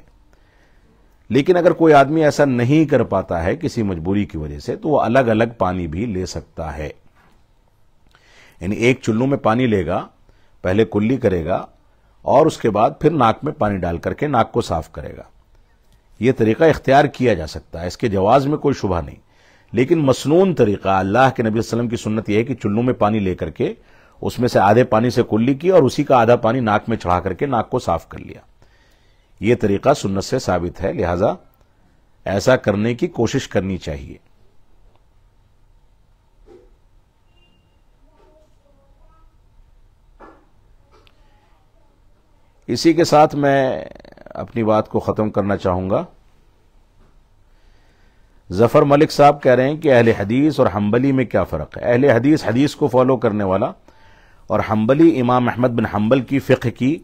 لیکن اگر کوئی آدمی ایسا نہیں کر پاتا ہے کسی مجبوری کی وجہ سے، تو وہ الگ الگ پانی بھی لے سکتا ہے، یعنی ایک چلو میں پانی لے گا، پہلے کلی کرے گا اور اس کے بعد پھر ناک میں پانی ڈال کر کے ناک کو صاف کرے گا۔ یہ طریقہ اختیار کیا جا سکتا ہے، اس کے جواز میں کوئی شبہ نہیں، لیکن مسنون طریقہ اللہ کے نبی صلی اللہ علیہ وسلم کی سنت یہ ہے کہ چلو میں پانی لے کر کے اس میں سے آدھے پانی سے کلی کی اور اسی کا آدھا پانی ناک میں چڑھا کر کے ناک کو صاف کر لیا۔ یہ طریقہ سنت سے ثابت ہے، لہذا ایسا کرنے کی کوشش کرنی چاہیے۔ اسی کے ساتھ میں اپنی بات کو ختم کرنا چاہوں گا۔ ظفر ملک صاحب کہہ رہے ہیں کہ اہل حدیث اور حنبلی میں کیا فرق ہے؟ اہل حدیث حدیث کو فالو کرنے والا، اور حنبلی امام احمد بن حنبل کی فقہ کی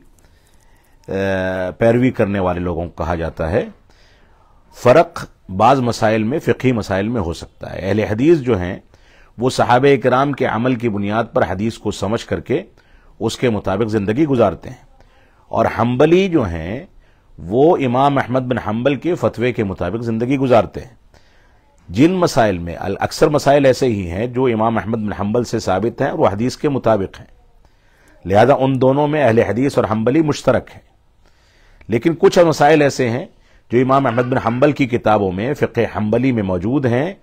پیروی کرنے والے لوگوں کو کہا جاتا ہے۔ فرق بعض مسائل میں، فقہی مسائل میں ہو سکتا ہے۔ اہل حدیث جو ہیں وہ صحابہ کرام کے عمل کی بنیاد پر حدیث کو سمجھ کر کے اس کے مطابق زندگی گزارتے ہیں، اور حنبلی جو ہیں وہ امام احمد بن حنبل کے فتوے کے مطابق زندگی گزارتے ہیں۔ جن مسائل میں، اکثر مسائل ایسے ہی ہیں جو امام احمد بن حنبل سے ثابت ہیں اور وہ حدیث کے مطابق ہیں، لہذا ان دونوں میں اہل حدیث اور حنبلی مشترک ہیں۔ لیکن کچھ مسائل ایسے ہیں جو امام احمد بن حنبل کی کتابوں میں فقہ حنبلی میں موجود ہیں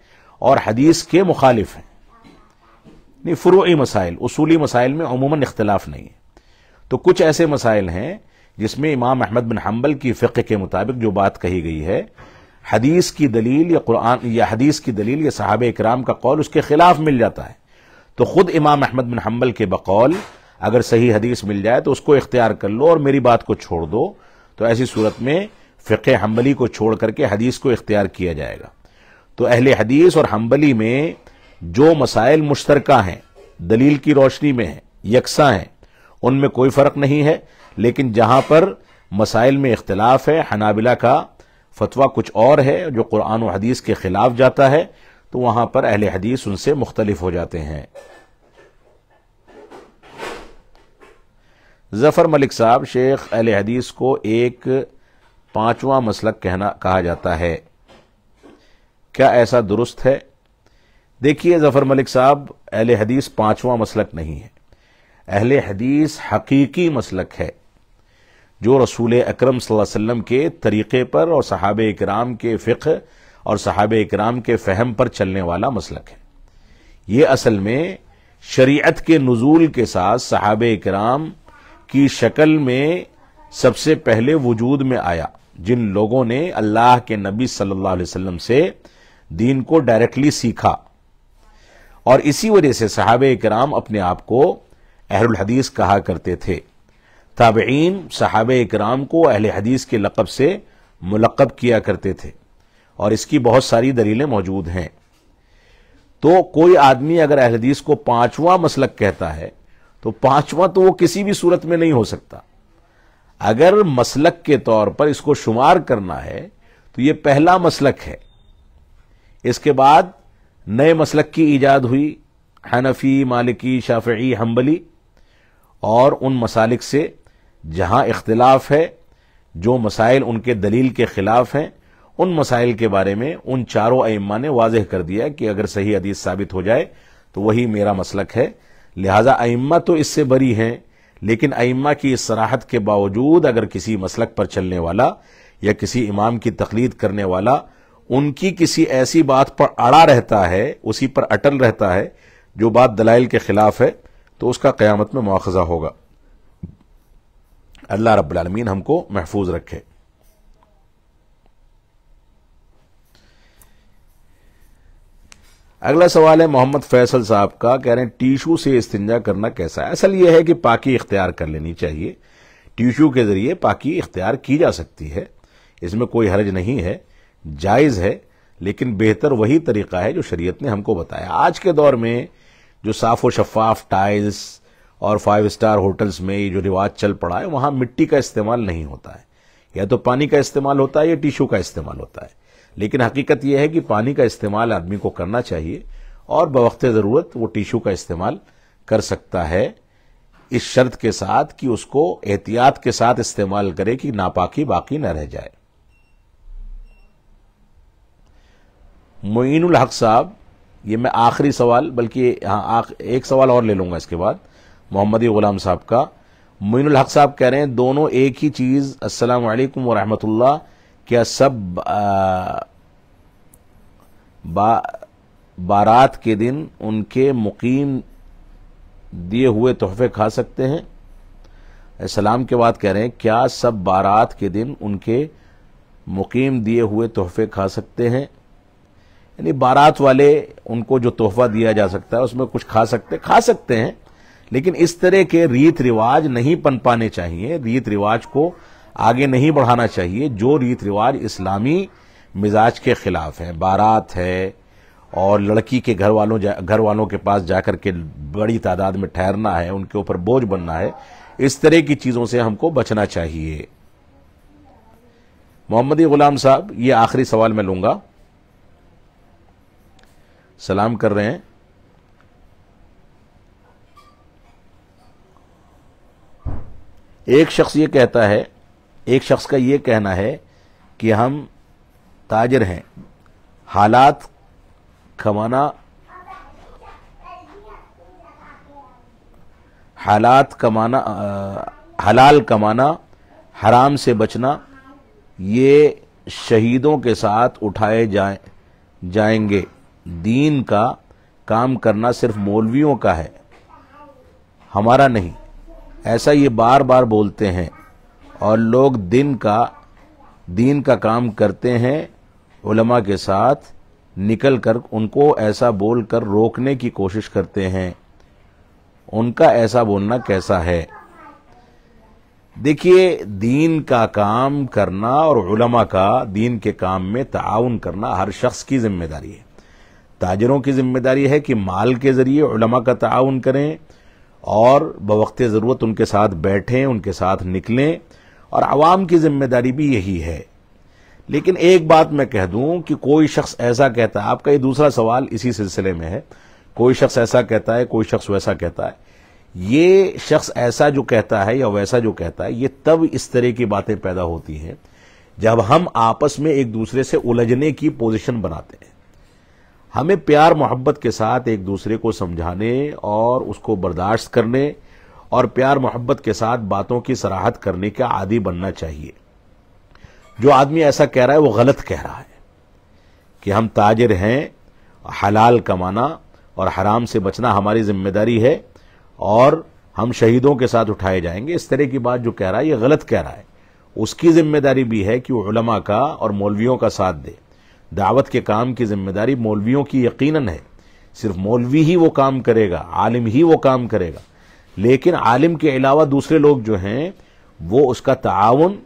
اور حدیث کے مخالف ہیں۔ فروعی مسائل، اصولی مسائل میں عموماً اختلاف نہیں ہے۔ تو کچھ ایسے مسائل ہیں جس میں امام احمد بن حنبل کی فقہ کے مطابق جو بات کہی گئی ہے، حدیث کی دلیل یا قرآن یا حدیث کی دلیل یا صحابہ اکرام کا قول اس کے خلاف مل جاتا ہے، تو خود امام احمد بن حنبل کے بقول اگر صحیح حدیث مل جائے تو اس کو اختیار کر لو اور میری بات کو چھوڑ دو، تو ایسی صورت میں فقہ حنبلی کو چھوڑ کر کے حدیث کو اختیار کیا جائے گا۔ تو اہل حدیث اور حنبلی میں جو مسائل مشترکہ ہیں، دلیل کی روشنی میں ہیں، یکساں ہیں، ان میں کوئی فرق نہیں ہے، لیکن جہاں پر مسائل میں اختلاف ہے، حنابلہ کا فتویٰ کچھ اور ہے جو قرآن و حدیث کے خلاف جاتا ہے، تو وہاں پر اہل حدیث ان سے مختلف ہو جاتے ہیں۔ ظفر ملک صاحب، شیخ اہل حدیث کو ایک پانچواں مسلک کہا جاتا ہے، کیا ایسا درست ہے؟ دیکھیے ظفر ملک صاحب، اہل حدیث پانچواں مسلک نہیں ہے، اہل حدیث حقیقی مسلک ہے جو رسول اکرم صلی اللہ علیہ وسلم کے طریقے پر اور صحابہ اکرام کے فقہ اور صحابہ اکرام کے فہم پر چلنے والا مسلک ہے۔ یہ اصل میں شریعت کے نزول کے ساتھ صحابہ اکرام کی شکل میں سب سے پہلے وجود میں آیا، جن لوگوں نے اللہ کے نبی صلی اللہ علیہ وسلم سے دین کو ڈائریکٹلی سیکھا، اور اسی وجہ سے صحابہ اکرام اپنے آپ کو اہل الحدیث کہا کرتے تھے۔ تابعین صحابہ اکرام کو اہل حدیث کے لقب سے ملقب کیا کرتے تھے، اور اس کی بہت ساری دلیلیں موجود ہیں۔ تو کوئی آدمی اگر اہل حدیث کو پانچواں مسلک کہتا ہے تو پانچواں تو وہ کسی بھی صورت میں نہیں ہو سکتا۔ اگر مسلک کے طور پر اس کو شمار کرنا ہے تو یہ پہلا مسلک ہے۔ اس کے بعد نئے مسلک کی ایجاد ہوئی، حنفی، مالکی، شافعی، حنبلی، اور ان مسالک سے جہاں اختلاف ہے، جو مسائل ان کے دلیل کے خلاف ہیں، ان مسائل کے بارے میں ان چاروں ائمہ نے واضح کر دیا کہ اگر صحیح حدیث ثابت ہو جائے تو وہی میرا مسلک ہے۔ لہذا ائمہ تو اس سے بری ہیں، لیکن ائمہ کی اس صراحت کے باوجود اگر کسی مسلک پر چلنے والا یا کسی امام کی تقلید کرنے والا ان کی کسی ایسی بات پر اڑا رہتا ہے، اسی پر اٹل رہتا ہے جو بات دلائل کے خلاف ہے، تو اس کا قیامت میں مواخذہ ہوگا۔ اللہ رب العالمین ہم کو محفوظ رکھے۔ اگلا سوال ہے محمد فیصل صاحب کا، کہہ رہے ہیں ٹیشو سے استنجا کرنا کیسا ہے؟ اصل یہ ہے کہ پاکی اختیار کر لینی چاہیے، ٹیشو کے ذریعے پاکی اختیار کی جا سکتی ہے، اس میں کوئی حرج نہیں ہے، جائز ہے، لیکن بہتر وہی طریقہ ہے جو شریعت نے ہم کو بتایا۔ آج کے دور میں جو صاف و شفاف ٹائلز اور 5 اسٹار ہوٹلز میں یہ جو رواج چل پڑا ہے، وہاں مٹی کا استعمال نہیں ہوتا ہے، یا تو پانی کا استعمال ہوتا ہے یا ٹیشو کا استعمال ہوتا ہے، لیکن حقیقت یہ ہے کہ پانی کا استعمال آدمی کو کرنا چاہیے اور بوقت ضرورت وہ ٹیشو کا استعمال کر سکتا ہے، اس شرط کے ساتھ کہ اس کو احتیاط کے ساتھ استعمال کرے کہ ناپاکی باقی نہ رہ جائے۔ معین الحق صاحب، یہ میں آخری سوال، بلکہ ایک سوال اور لے لوں گا اس کے بعد، محمدی غلام صاحب کا۔ معین الحق صاحب کہہ رہے ہیں دونوں ایک ہی چیز، السلام علیکم ورحمۃ اللہ، کیا سب بارات کے دن ان کے مقیم دیے ہوئے تحفے کھا سکتے ہیں؟ سلام کے بعد کہہ رہے ہیں کیا سب بارات کے دن ان کے مقیم دیے ہوئے تحفے کھا سکتے ہیں؟ یعنی بارات والے ان کو جو تحفہ دیا جا سکتا ہے اس میں کچھ کھا سکتے ہیں، لیکن اس طرح کے ریت رواج نہیں پنپانے چاہیے، ریت رواج کو آگے نہیں بڑھانا چاہیے جو ریت رواج اسلامی مزاج کے خلاف ہیں۔ بارات ہے اور لڑکی کے گھر والوں کے پاس جا کر کے بڑی تعداد میں ٹھہرنا ہے، ان کے اوپر بوجھ بننا ہے، اس طرح کی چیزوں سے ہم کو بچنا چاہیے۔ محمدی غلام صاحب، یہ آخری سوال میں لوں گا، سلام کر رہے ہیں۔ ایک شخص کا یہ کہنا ہے کہ ہم تاجر ہیں، حلال کمانا، حرام سے بچنا، یہ شہیدوں کے ساتھ اٹھائے جائیں گے، دین کا کام کرنا صرف مولویوں کا ہے، ہمارا نہیں، ایسا یہ بار بار بولتے ہیں، اور لوگ دین کا کام کرتے ہیں، علماء کے ساتھ نکل کر ان کو ایسا بول کر روکنے کی کوشش کرتے ہیں، ان کا ایسا بولنا کیسا ہے؟ دیکھیے، دین کا کام کرنا اور علماء کا دین کے کام میں تعاون کرنا ہر شخص کی ذمہ داری ہے۔ تاجروں کی ذمہ داری ہے کہ مال کے ذریعے علماء کا تعاون کریں اور بوقت ضرورت ان کے ساتھ بیٹھیں، ان کے ساتھ نکلیں، اور عوام کی ذمہ داری بھی یہی ہے۔ لیکن ایک بات میں کہہ دوں کہ کوئی شخص ایسا کہتا ہے، آپ کا یہ دوسرا سوال اسی سلسلے میں ہے، کوئی شخص ایسا کہتا ہے، کوئی شخص ویسا کہتا ہے، یہ شخص ایسا جو کہتا ہے یا ویسا جو کہتا ہے، یہ تب اس طرح کی باتیں پیدا ہوتی ہیں جب ہم آپس میں ایک دوسرے سے الجھنے کی پوزیشن بناتے ہیں۔ ہمیں پیار محبت کے ساتھ ایک دوسرے کو سمجھانے اور اس کو برداشت کرنے اور پیار محبت کے ساتھ باتوں کی صراحت کرنے کا عادی بننا چاہیے۔ جو آدمی ایسا کہہ رہا ہے وہ غلط کہہ رہا ہے کہ ہم تاجر ہیں، حلال کمانا اور حرام سے بچنا ہماری ذمہ داری ہے اور ہم شہیدوں کے ساتھ اٹھائے جائیں گے، اس طرح کی بات جو کہہ رہا ہے یہ غلط کہہ رہا ہے۔ اس کی ذمہ داری بھی ہے کہ وہ علماء کا اور مولویوں کا ساتھ دے۔ دعوت کے کام کی ذمہ داری مولویوں کی یقیناً ہے، صرف مولوی ہی وہ کام کرے گا، عالم ہی وہ کام کرے گا، لیکن عالم کے علاوہ دوسرے لوگ جو ہیں وہ اس کا تعاون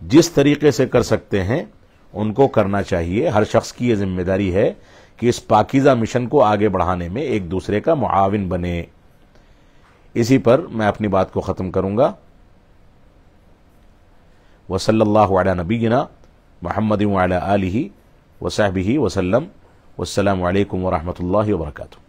جس طریقے سے کر سکتے ہیں ان کو کرنا چاہیے۔ ہر شخص کی یہ ذمہ داری ہے کہ اس پاکیزہ مشن کو آگے بڑھانے میں ایک دوسرے کا معاون بنے۔ اسی پر میں اپنی بات کو ختم کروں گا۔ وصلی اللہ علی نبینا محمد وعلی آلہ وصحبہ وسلم، والسلام علیکم ورحمۃ اللہ وبرکاتہ۔